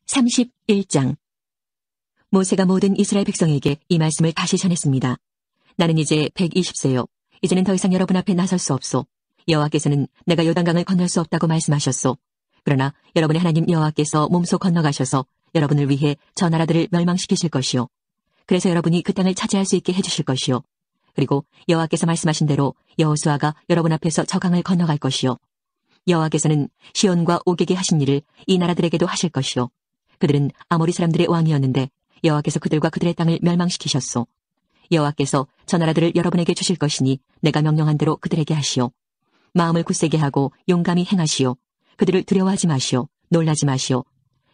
31장. 모세가 모든 이스라엘 백성에게 이 말씀을 다시 전했습니다. 나는 이제 120세요. 이제는 더 이상 여러분 앞에 나설 수 없소. 여호와께서는 내가 요단강을 건널 수 없다고 말씀하셨소. 그러나 여러분의 하나님 여호와께서 몸소 건너가셔서 여러분을 위해 저 나라들을 멸망시키실 것이요. 그래서 여러분이 그 땅을 차지할 수 있게 해주실 것이요. 그리고 여호와께서 말씀하신 대로 여호수아가 여러분 앞에서 저 강을 건너갈 것이요. 여호와께서는 시온과 오게게 하신 일을 이 나라들에게도 하실 것이요. 그들은 아모리 사람들의 왕이었는데 여호와께서 그들과 그들의 땅을 멸망시키셨소. 여호와께서 저 나라들을 여러분에게 주실 것이니 내가 명령한 대로 그들에게 하시오. 마음을 굳세게 하고 용감히 행하시오. 그들을 두려워하지 마시오. 놀라지 마시오.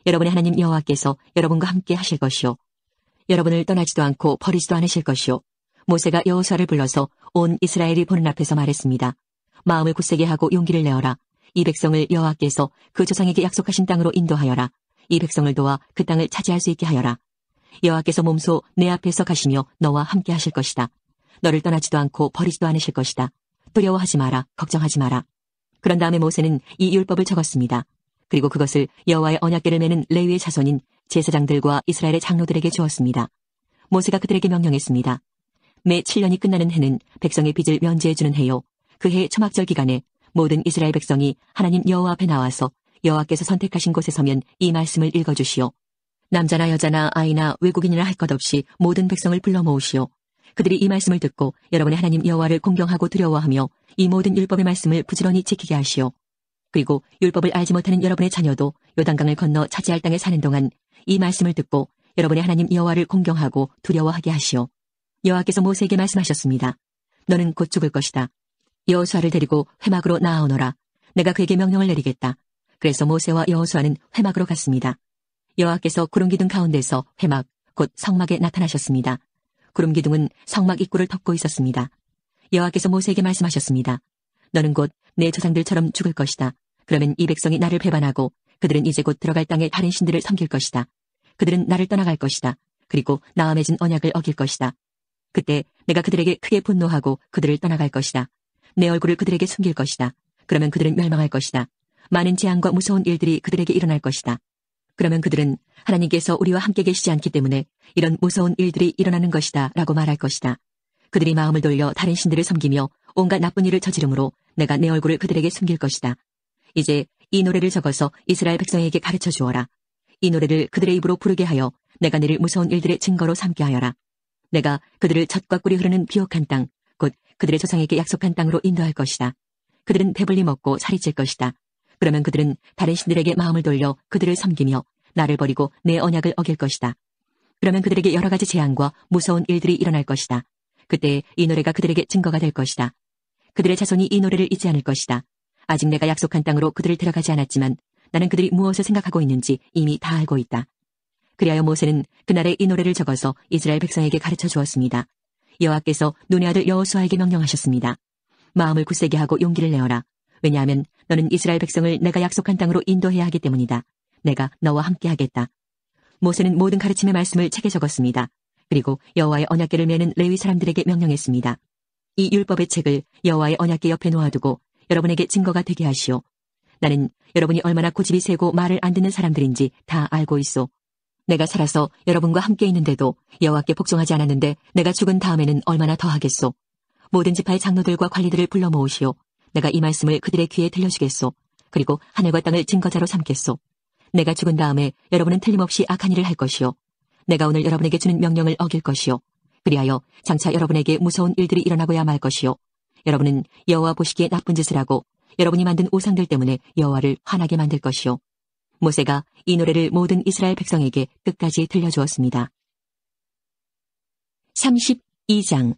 여러분의 하나님 여호와께서 여러분과 함께 하실 것이오. 여러분을 떠나지도 않고 버리지도 않으실 것이오. 모세가 여호수아를 불러서 온 이스라엘이 보는 앞에서 말했습니다. 마음을 굳세게 하고 용기를 내어라. 이 백성을 여호와께서 그 조상에게 약속하신 땅으로 인도하여라. 이 백성을 도와 그 땅을 차지할 수 있게 하여라. 여호와께서 몸소 내 앞에서 가시며 너와 함께 하실 것이다. 너를 떠나지도 않고 버리지도 않으실 것이다. 두려워하지 마라. 걱정하지 마라. 그런 다음에 모세는 이 율법을 적었습니다. 그리고 그것을 여호와의 언약궤를 메는 레위의 자손인 제사장들과 이스라엘의 장로들에게 주었습니다. 모세가 그들에게 명령했습니다. 매 7년이 끝나는 해는 백성의 빚을 면제해주는 해요. 그 해 초막절 기간에 모든 이스라엘 백성이 하나님 여호와 앞에 나와서 여호와께서 선택하신 곳에 서면 이 말씀을 읽어주시오. 남자나 여자나 아이나 외국인이나 할 것 없이 모든 백성을 불러 모으시오. 그들이 이 말씀을 듣고 여러분의 하나님 여호와를 공경하고 두려워하며 이 모든 율법의 말씀을 부지런히 지키게 하시오. 그리고 율법을 알지 못하는 여러분의 자녀도 요단강을 건너 차지할 땅에 사는 동안 이 말씀을 듣고 여러분의 하나님 여호와를 공경하고 두려워하게 하시오. 여호와께서 모세에게 말씀하셨습니다. 너는 곧 죽을 것이다. 여호수아를 데리고 회막으로 나아오너라. 내가 그에게 명령을 내리겠다. 그래서 모세와 여호수아는 회막으로 갔습니다. 여호와께서 구름기둥 가운데서 회막, 곧 성막에 나타나셨습니다. 구름기둥은 성막 입구를 덮고 있었습니다. 여호와께서 모세에게 말씀하셨습니다. 너는 곧 내 조상들처럼 죽을 것이다. 그러면 이 백성이 나를 배반하고 그들은 이제 곧 들어갈 땅에 다른 신들을 섬길 것이다. 그들은 나를 떠나갈 것이다. 그리고 나와 맺은 언약을 어길 것이다. 그때 내가 그들에게 크게 분노하고 그들을 떠나갈 것이다. 내 얼굴을 그들에게 숨길 것이다. 그러면 그들은 멸망할 것이다. 많은 재앙과 무서운 일들이 그들에게 일어날 것이다. 그러면 그들은 하나님께서 우리와 함께 계시지 않기 때문에 이런 무서운 일들이 일어나는 것이다 라고 말할 것이다. 그들이 마음을 돌려 다른 신들을 섬기며 온갖 나쁜 일을 저지르므로 내가 내 얼굴을 그들에게 숨길 것이다. 이제 이 노래를 적어서 이스라엘 백성에게 가르쳐 주어라. 이 노래를 그들의 입으로 부르게 하여 내가 내릴 무서운 일들의 증거로 삼게 하여라. 내가 그들을 젖과 꿀이 흐르는 비옥한 땅, 곧 그들의 조상에게 약속한 땅으로 인도할 것이다. 그들은 배불리 먹고 살이 찔 것이다. 그러면 그들은 다른 신들에게 마음을 돌려 그들을 섬기며 나를 버리고 내 언약을 어길 것이다. 그러면 그들에게 여러 가지 재앙과 무서운 일들이 일어날 것이다. 그때 이 노래가 그들에게 증거가 될 것이다. 그들의 자손이 이 노래를 잊지 않을 것이다. 아직 내가 약속한 땅으로 그들을 데려가지 않았지만 나는 그들이 무엇을 생각하고 있는지 이미 다 알고 있다. 그리하여 모세는 그날에 이 노래를 적어서 이스라엘 백성에게 가르쳐 주었습니다. 여호와께서 눈의 아들 여호수아에게 명령하셨습니다. 마음을 굳세게 하고 용기를 내어라. 왜냐하면 너는 이스라엘 백성을 내가 약속한 땅으로 인도해야 하기 때문이다. 내가 너와 함께 하겠다. 모세는 모든 가르침의 말씀을 책에 적었습니다. 그리고 여호와의 언약궤를 메는 레위 사람들에게 명령했습니다. 이 율법의 책을 여호와의 언약궤 옆에 놓아두고 여러분에게 증거가 되게 하시오. 나는 여러분이 얼마나 고집이 세고 말을 안 듣는 사람들인지 다 알고 있소. 내가 살아서 여러분과 함께 있는데도 여호와께 복종하지 않았는데 내가 죽은 다음에는 얼마나 더 하겠소. 모든 지파의 장로들과 관리들을 불러 모으시오. 내가 이 말씀을 그들의 귀에 들려주겠소. 그리고 하늘과 땅을 증거자로 삼겠소. 내가 죽은 다음에 여러분은 틀림없이 악한 일을 할 것이요. 내가 오늘 여러분에게 주는 명령을 어길 것이요. 그리하여 장차 여러분에게 무서운 일들이 일어나고야 말 것이요. 여러분은 여호와 보시기에 나쁜 짓을 하고 여러분이 만든 우상들 때문에 여호와를 화나게 만들 것이요. 모세가 이 노래를 모든 이스라엘 백성에게 끝까지 들려주었습니다. 32장.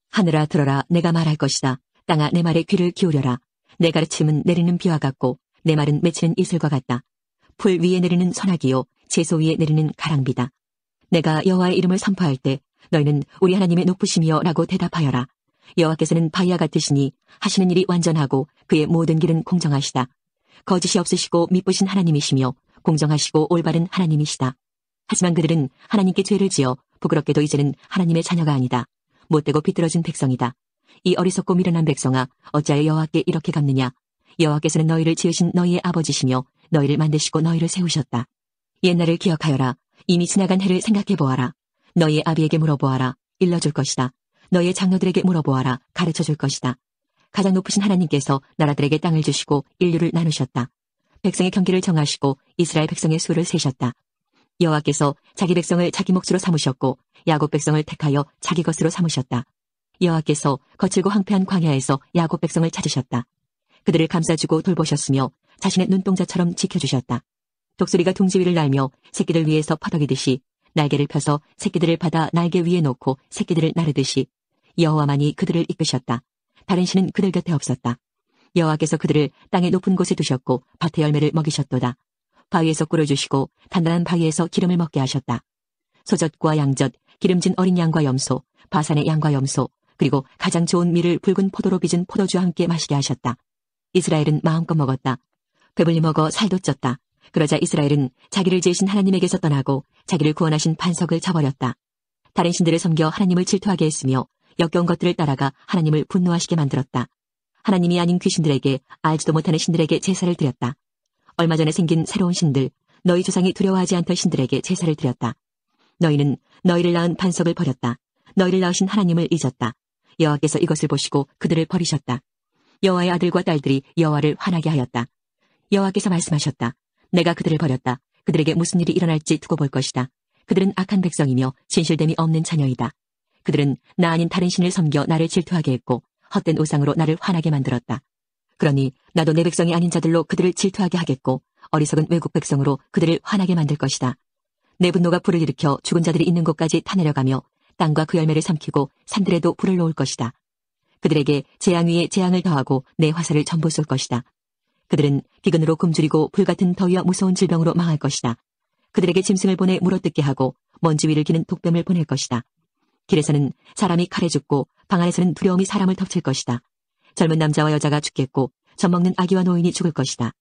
하늘아 들어라. 내가 말할 것이다. 땅아 내 말에 귀를 기울여라. 내 가르침은 내리는 비와 같고 내 말은 맺히는 이슬과 같다. 풀 위에 내리는 소나기요 채소 위에 내리는 가랑비다. 내가 여호와의 이름을 선포할 때 너희는 우리 하나님의 높으심이여 라고 대답하여라. 여호와께서는 바위와 같으시니 하시는 일이 완전하고 그의 모든 길은 공정하시다. 거짓이 없으시고 미쁘신 하나님이시며 공정하시고 올바른 하나님이시다. 하지만 그들은 하나님께 죄를 지어 부끄럽게도 이제는 하나님의 자녀가 아니다. 못되고 비뚤어진 백성이다. 이 어리석고 미련한 백성아 어찌하여 여호와께 이렇게 갚느냐. 여호와께서는 너희를 지으신 너희의 아버지시며 너희를 만드시고 너희를 세우셨다. 옛날을 기억하여라. 이미 지나간 해를 생각해보아라. 너희의 아비에게 물어보아라. 일러줄 것이다. 너희의 장로들에게 물어보아라. 가르쳐줄 것이다. 가장 높으신 하나님께서 나라들에게 땅을 주시고 인류를 나누셨다. 백성의 경계를 정하시고 이스라엘 백성의 수를 세셨다. 여호와께서 자기 백성을 자기 몫으로 삼으셨고 야곱 백성을 택하여 자기 것으로 삼으셨다. 여호와께서 거칠고 황폐한 광야에서 야곱 백성을 찾으셨다. 그들을 감싸주고 돌보셨으며 자신의 눈동자처럼 지켜주셨다. 독수리가 둥지 위를 날며 새끼들 위에서 퍼덕이듯이 날개를 펴서 새끼들을 받아 날개 위에 놓고 새끼들을 나르듯이 여호와만이 그들을 이끄셨다. 다른 신은 그들 곁에 없었다. 여호와께서 그들을 땅의 높은 곳에 두셨고 밭의 열매를 먹이셨도다. 바위에서 꿀을 주시고 단단한 바위에서 기름을 먹게 하셨다. 소젖과 양젖, 기름진 어린 양과 염소, 바산의 양과 염소, 그리고 가장 좋은 밀을 붉은 포도로 빚은 포도주와 함께 마시게 하셨다. 이스라엘은 마음껏 먹었다. 배불리 먹어 살도 쪘다. 그러자 이스라엘은 자기를 지으신 하나님에게서 떠나고 자기를 구원하신 반석을 저버렸다. 다른 신들을 섬겨 하나님을 질투하게 했으며 역겨운 것들을 따라가 하나님을 분노하시게 만들었다. 하나님이 아닌 귀신들에게 알지도 못하는 신들에게 제사를 드렸다. 얼마 전에 생긴 새로운 신들, 너희 조상이 두려워하지 않던 신들에게 제사를 드렸다. 너희는 너희를 낳은 반석을 버렸다. 너희를 낳으신 하나님을 잊었다. 여호와께서 이것을 보시고 그들을 버리셨다. 여호와의 아들과 딸들이 여호와를 화나게 하였다. 여호와께서 말씀하셨다. 내가 그들을 버렸다. 그들에게 무슨 일이 일어날지 두고 볼 것이다. 그들은 악한 백성이며 진실됨이 없는 자녀이다. 그들은 나 아닌 다른 신을 섬겨 나를 질투하게 했고 헛된 우상으로 나를 화나게 만들었다. 그러니 나도 내 백성이 아닌 자들로 그들을 질투하게 하겠고 어리석은 외국 백성으로 그들을 화나게 만들 것이다. 내 분노가 불을 일으켜 죽은 자들이 있는 곳까지 타내려가며 땅과 그 열매를 삼키고 산들에도 불을 놓을 것이다. 그들에게 재앙 위에 재앙을 더하고 내 화살을 전부 쏠 것이다. 그들은 기근으로 굶주리고 불같은 더위와 무서운 질병으로 망할 것이다. 그들에게 짐승을 보내 물어뜯게 하고 먼지 위를 기는 독뱀을 보낼 것이다. 길에서는 사람이 칼에 죽고 방 안에서는 두려움이 사람을 덮칠 것이다. 젊은 남자와 여자가 죽겠고 젖먹는 아기와 노인이 죽을 것이다.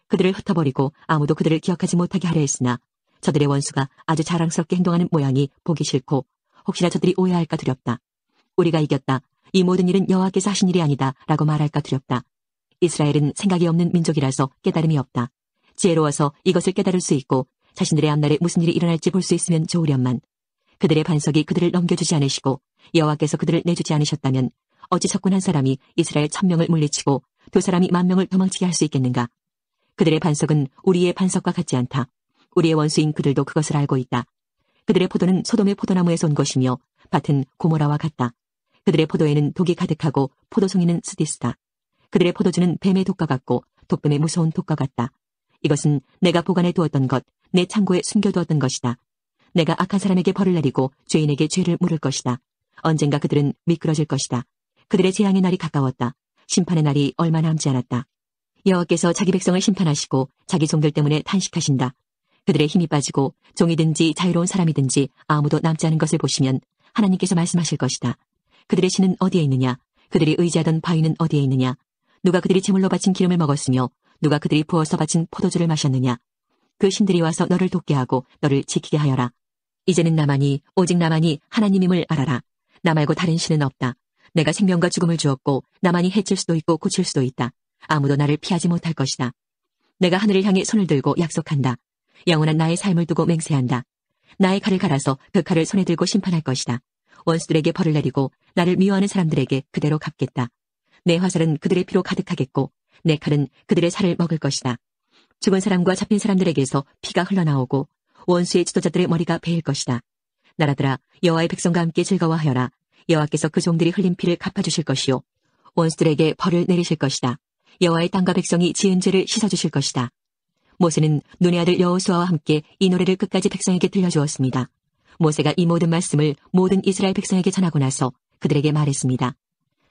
그들을 흩어버리고 아무도 그들을 기억하지 못하게 하려 했으나 저들의 원수가 아주 자랑스럽게 행동하는 모양이 보기 싫고 혹시나 저들이 오해할까 두렵다. 우리가 이겼다. 이 모든 일은 여호와께서 하신 일이 아니다 라고 말할까 두렵다. 이스라엘은 생각이 없는 민족이라서 깨달음이 없다. 지혜로워서 이것을 깨달을 수 있고 자신들의 앞날에 무슨 일이 일어날지 볼 수 있으면 좋으련만 그들의 반석이 그들을 넘겨주지 않으시고 여호와께서 그들을 내주지 않으셨다면 어찌 적군 한 사람이 이스라엘 1000명을 물리치고 2사람이 10,000명을 도망치게 할 수 있겠는가. 그들의 반석은 우리의 반석과 같지 않다. 우리의 원수인 그들도 그것을 알고 있다. 그들의 포도는 소돔의 포도나무에서 온 것이며 밭은 고모라와 같다. 그들의 포도에는 독이 가득하고 포도송이는 스디스다. 그들의 포도주는 뱀의 독과 같고 독뱀의 무서운 독과 같다. 이것은 내가 보관해 두었던 것, 내 창고에 숨겨두었던 것이다. 내가 악한 사람에게 벌을 내리고 죄인에게 죄를 물을 것이다. 언젠가 그들은 미끄러질 것이다. 그들의 재앙의 날이 가까웠다. 심판의 날이 얼마 남지 않았다. 여호와께서 자기 백성을 심판하시고 자기 종들 때문에 탄식하신다. 그들의 힘이 빠지고 종이든지 자유로운 사람이든지 아무도 남지 않은 것을 보시면 하나님께서 말씀하실 것이다. 그들의 신은 어디에 있느냐? 그들이 의지하던 바위는 어디에 있느냐? 누가 그들이 제물로 바친 기름을 먹었으며 누가 그들이 부어서 바친 포도주를 마셨느냐? 그 신들이 와서 너를 돕게 하고 너를 지키게 하여라. 이제는 나만이 오직 나만이 하나님임을 알아라. 나 말고 다른 신은 없다. 내가 생명과 죽음을 주었고 나만이 해칠 수도 있고 고칠 수도 있다. 아무도 나를 피하지 못할 것이다. 내가 하늘을 향해 손을 들고 약속한다. 영원한 나의 삶을 두고 맹세한다. 나의 칼을 갈아서 그 칼을 손에 들고 심판할 것이다. 원수들에게 벌을 내리고 나를 미워하는 사람들에게 그대로 갚겠다. 내 화살은 그들의 피로 가득하겠고 내 칼은 그들의 살을 먹을 것이다. 죽은 사람과 잡힌 사람들에게서 피가 흘러나오고 원수의 지도자들의 머리가 베일 것이다. 나라들아 여호와의 백성과 함께 즐거워하여라. 여호와께서 그 종들이 흘린 피를 갚아주실 것이요 원수들에게 벌을 내리실 것이다. 여호와의 땅과 백성이 지은 죄를 씻어주실 것이다. 모세는 눈의 아들 여호수아와 함께 이 노래를 끝까지 백성에게 들려주었습니다. 모세가 이 모든 말씀을 모든 이스라엘 백성에게 전하고 나서 그들에게 말했습니다.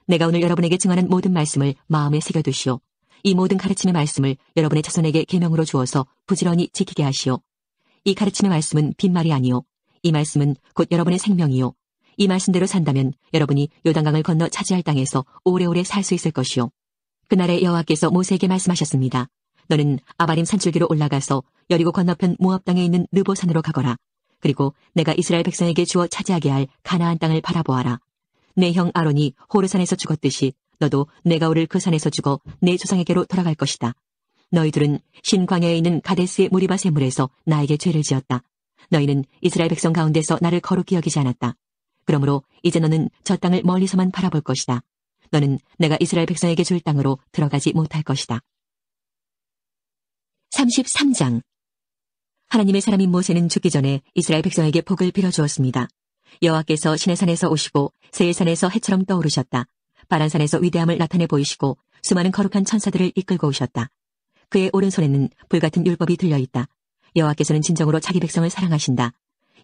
내가 오늘 여러분에게 증언한 모든 말씀을 마음에 새겨두시오. 이 모든 가르침의 말씀을 여러분의 자손에게 계명으로 주어서 부지런히 지키게 하시오. 이 가르침의 말씀은 빈말이 아니오. 이 말씀은 곧 여러분의 생명이오. 이 말씀대로 산다면 여러분이 요단강을 건너 차지할 땅에서 오래오래 살 수 있을 것이오. 그날에 여호와께서 모세에게 말씀하셨습니다. 너는 아바림 산줄기로 올라가서 여리고 건너편 모압 땅에 있는 느보산으로 가거라. 그리고 내가 이스라엘 백성에게 주어 차지하게 할 가나안 땅을 바라보아라. 내 형 아론이 호르산에서 죽었듯이 너도 내가 오를 그 산에서 죽어 내 조상에게로 돌아갈 것이다. 너희들은 신광야에 있는 가데스의 무리바 샘물에서 나에게 죄를 지었다. 너희는 이스라엘 백성 가운데서 나를 거룩히 여기지 않았다. 그러므로 이제 너는 저 땅을 멀리서만 바라볼 것이다. 너는 내가 이스라엘 백성에게 줄 땅으로 들어가지 못할 것이다. 33장. 하나님의 사람인 모세는 죽기 전에 이스라엘 백성에게 복을 빌어주었습니다. 여호와께서 시내산에서 오시고 세일산에서 해처럼 떠오르셨다. 바란산에서 위대함을 나타내 보이시고 수많은 거룩한 천사들을 이끌고 오셨다. 그의 오른손에는 불같은 율법이 들려있다. 여호와께서는 진정으로 자기 백성을 사랑하신다.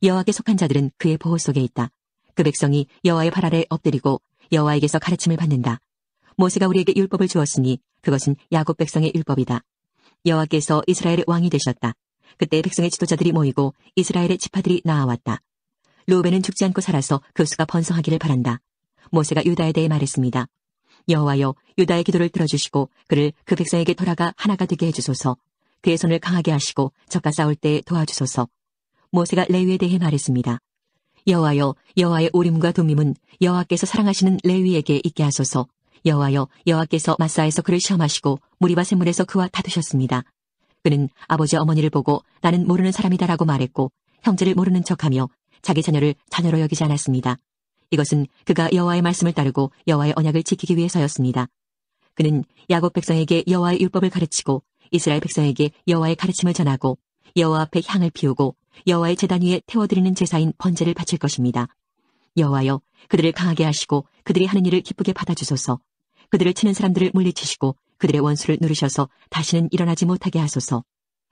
여호와께 속한 자들은 그의 보호 속에 있다. 그 백성이 여호와의 발 아래 엎드리고 여호와에게서 가르침을 받는다. 모세가 우리에게 율법을 주었으니 그것은 야곱 백성의 율법이다. 여호와께서 이스라엘의 왕이 되셨다. 그때 백성의 지도자들이 모이고 이스라엘의 지파들이 나아왔다. 르우벤은 죽지 않고 살아서 그 수가 번성하기를 바란다. 모세가 유다에 대해 말했습니다. 여호와여, 유다의 기도를 들어주시고 그를 그 백성에게 돌아가 하나가 되게 해주소서. 그의 손을 강하게 하시고 적과 싸울 때 도와주소서. 모세가 레위에 대해 말했습니다. 여호와여, 여호와의 우림과 둠밈은 여호와께서 사랑하시는 레위에게 있게 하소서. 여호와여, 여호와께서 마사에서 그를 시험하시고 무리바 샘물에서 그와 다투셨습니다. 그는 아버지 어머니를 보고 나는 모르는 사람이다라고 말했고 형제를 모르는 척하며 자기 자녀를 자녀로 여기지 않았습니다. 이것은 그가 여호와의 말씀을 따르고 여호와의 언약을 지키기 위해서였습니다. 그는 야곱 백성에게 여호와의 율법을 가르치고 이스라엘 백성에게 여호와의 가르침을 전하고 여호와 앞에 향을 피우고 여호와의 제단 위에 태워드리는 제사인 번제를 바칠 것입니다. 여호와여, 그들을 강하게 하시고 그들이 하는 일을 기쁘게 받아주소서. 그들을 치는 사람들을 물리치시고 그들의 원수를 누르셔서 다시는 일어나지 못하게 하소서.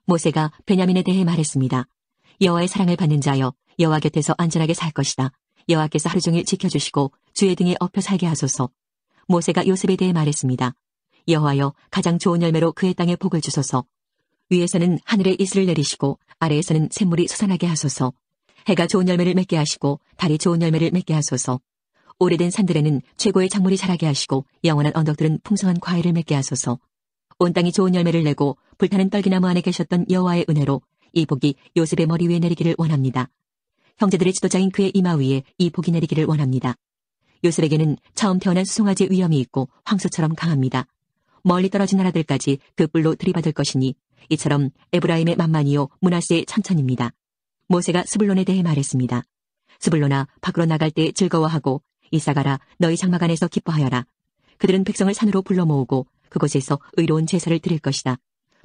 모세가 베냐민에 대해 말했습니다. 여호와의 사랑을 받는 자여, 여호와 곁에서 안전하게 살 것이다. 여호와께서 하루 종일 지켜주시고 주의 등에 엎여 살게 하소서. 모세가 요셉에 대해 말했습니다. 여호와여, 가장 좋은 열매로 그의 땅에 복을 주소서. 위에서는 하늘에 이슬을 내리시고 아래에서는 샘물이 솟아나게 하소서. 해가 좋은 열매를 맺게 하시고 달이 좋은 열매를 맺게 하소서. 오래된 산들에는 최고의 작물이 자라게 하시고 영원한 언덕들은 풍성한 과일을 맺게 하소서. 온 땅이 좋은 열매를 내고 불타는 떨기나무 안에 계셨던 여호와의 은혜로 이 복이 요셉의 머리 위에 내리기를 원합니다. 형제들의 지도자인 그의 이마 위에 이 복이 내리기를 원합니다. 요셉에게는 처음 태어난 수송아지의 위엄이 있고 황소처럼 강합니다. 멀리 떨어진 나라들까지 그 뿔로 들이받을 것이니 이처럼 에브라임의 만만이요 므낫세의 천천입니다. 모세가 스불론에 대해 말했습니다. 스불론아, 밖으로 나갈 때 즐거워하고 이사가라, 너희 장막 안에서 기뻐하여라. 그들은 백성을 산으로 불러 모으고 그곳에서 의로운 제사를 드릴 것이다.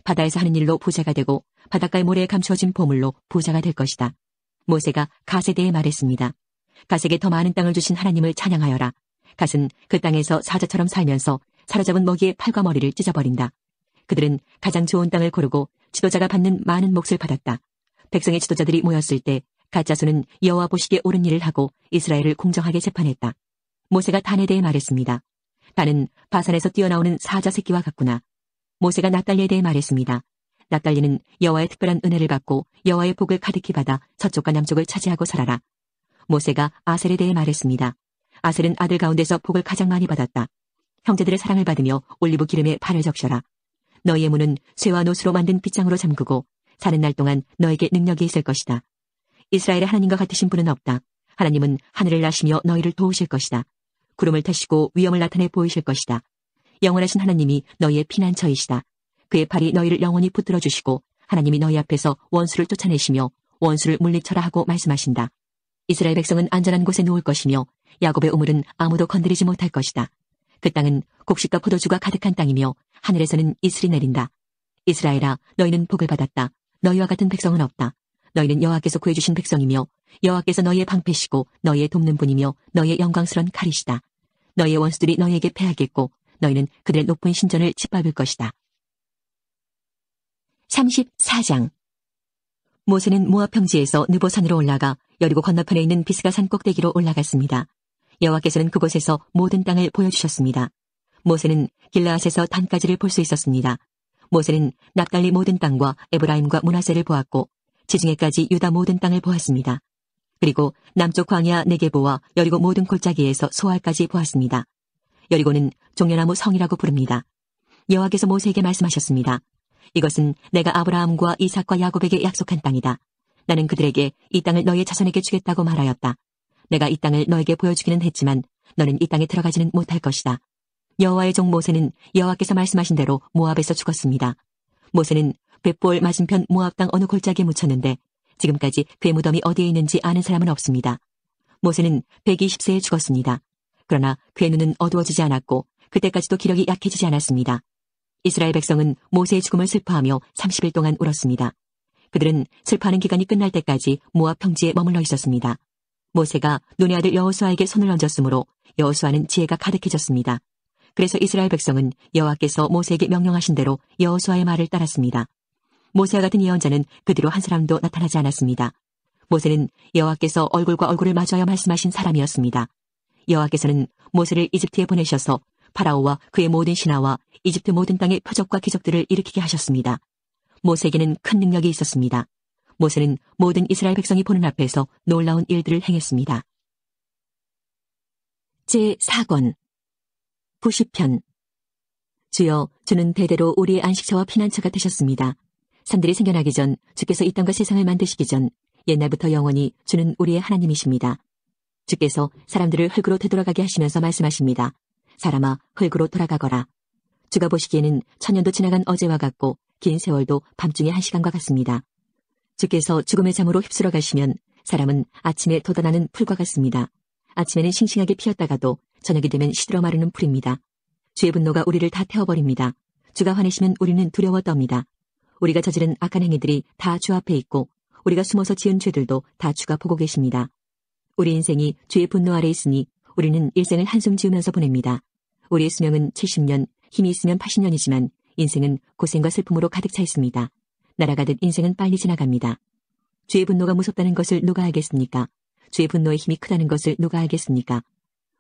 바다에서 하는 일로 부자가 되고 바닷가의 모래에 감추어진 보물로 부자가 될 것이다. 모세가 갓에 대해 말했습니다. 갓에게 더 많은 땅을 주신 하나님을 찬양하여라. 갓은 그 땅에서 사자처럼 살면서 사로잡은 먹이의 팔과 머리를 찢어버린다. 그들은 가장 좋은 땅을 고르고 지도자가 받는 많은 몫을 받았다. 백성의 지도자들이 모였을 때 갓 자손은 여호와 보시기에 옳은 일을 하고 이스라엘을 공정하게 재판했다. 모세가 단에 대해 말했습니다. 단은 바산에서 뛰어나오는 사자 새끼와 같구나. 모세가 납달리에 대해 말했습니다. 납달리는 여호와의 특별한 은혜를 받고 여호와의 복을 가득히 받아 서쪽과 남쪽을 차지하고 살아라. 모세가 아셀에 대해 말했습니다. 아셀은 아들 가운데서 복을 가장 많이 받았다. 형제들의 사랑을 받으며 올리브 기름에 발을 적셔라. 너희의 문은 쇠와 노수로 만든 빗장으로 잠그고 사는 날 동안 너에게 능력이 있을 것이다. 이스라엘의 하나님과 같으신 분은 없다. 하나님은 하늘을 나시며 너희를 도우실 것이다. 구름을 타시고 위엄을 나타내 보이실 것이다. 영원하신 하나님이 너희의 피난처이시다. 그의 팔이 너희를 영원히 붙들어 주시고 하나님이 너희 앞에서 원수를 쫓아내시며 원수를 물리쳐라 하고 말씀하신다. 이스라엘 백성은 안전한 곳에 누울 것이며 야곱의 우물은 아무도 건드리지 못할 것이다. 그 땅은 곡식과 포도주가 가득한 땅이며 하늘에서는 이슬이 내린다. 이스라엘아, 너희는 복을 받았다. 너희와 같은 백성은 없다. 너희는 여호와께서 구해주신 백성이며 여호와께서 너희의 방패시고 너희의 돕는 분이며 너희의 영광스러운 칼이시다. 너희의 원수들이 너희에게 패하겠고 너희는 그들의 높은 신전을 짓밟을 것이다. 34장. 모세는 모압 평지에서 느보산으로 올라가 여리고 건너편에 있는 비스가 산 꼭대기로 올라갔습니다. 여호와께서는 그곳에서 모든 땅을 보여주셨습니다. 모세는 길라앗에서 단까지를 볼 수 있었습니다. 모세는 납달리 모든 땅과 에브라임과 므낫세를 보았고 지중해까지 유다 모든 땅을 보았습니다. 그리고 남쪽 광야 네게보와 여리고 모든 골짜기에서 소알까지 보았습니다. 여리고는 종려나무 성이라고 부릅니다. 여호와께서 모세에게 말씀하셨습니다. 이것은 내가 아브라함과 이삭과 야곱에게 약속한 땅이다. 나는 그들에게 이 땅을 너희의 자손에게 주겠다고 말하였다. 내가 이 땅을 너에게 보여주기는 했지만 너는 이 땅에 들어가지는 못할 것이다. 여호와의 종 모세는 여호와께서 말씀하신 대로 모압에서 죽었습니다. 모세는 벳볼 맞은편 모압 땅 어느 골짜기에 묻혔는데 지금까지 그의 무덤이 어디에 있는지 아는 사람은 없습니다. 모세는 120세에 죽었습니다. 그러나 그의 눈은 어두워지지 않았고 그때까지도 기력이 약해지지 않았습니다. 이스라엘 백성은 모세의 죽음을 슬퍼하며 30일 동안 울었습니다. 그들은 슬퍼하는 기간이 끝날 때까지 모압 평지에 머물러 있었습니다. 모세가 눈의 아들 여호수아에게 손을 얹었으므로 여호수아는 지혜가 가득해졌습니다. 그래서 이스라엘 백성은 여호와께서 모세에게 명령하신 대로 여호수아의 말을 따랐습니다. 모세와 같은 예언자는 그 뒤로 한 사람도 나타나지 않았습니다. 모세는 여호와께서 얼굴과 얼굴을 마주하여 말씀하신 사람이었습니다. 여호와께서는 모세를 이집트에 보내셔서 파라오와 그의 모든 신하와 이집트 모든 땅의 표적과 기적들을 일으키게 하셨습니다. 모세에게는 큰 능력이 있었습니다. 모세는 모든 이스라엘 백성이 보는 앞에서 놀라운 일들을 행했습니다. 제4권 90편 주여, 주는 대대로 우리의 안식처와 피난처가 되셨습니다. 산들이 생겨나기 전, 주께서 이 땅과 세상을 만드시기 전 옛날부터 영원히 주는 우리의 하나님이십니다. 주께서 사람들을 흙으로 되돌아가게 하시면서 말씀하십니다. 사람아, 흙으로 돌아가거라. 주가 보시기에는 천년도 지나간 어제와 같고 긴 세월도 밤중의 1시간과 같습니다. 주께서 죽음의 잠으로 휩쓸어 가시면 사람은 아침에 돋아나는 풀과 같습니다. 아침에는 싱싱하게 피었다가도 저녁이 되면 시들어 마르는 풀입니다. 주의 분노가 우리를 다 태워버립니다. 주가 화내시면 우리는 두려워 떱니다. 우리가 저지른 악한 행위들이 다 주 앞에 있고 우리가 숨어서 지은 죄들도 다 주가 보고 계십니다. 우리 인생이 주의 분노 아래 있으니 우리는 일생을 한숨 지으면서 보냅니다. 우리의 수명은 70년, 힘이 있으면 80년이지만 인생은 고생과 슬픔으로 가득 차 있습니다. 날아가듯 인생은 빨리 지나갑니다. 주의 분노가 무섭다는 것을 누가 알겠습니까? 주의 분노의 힘이 크다는 것을 누가 알겠습니까?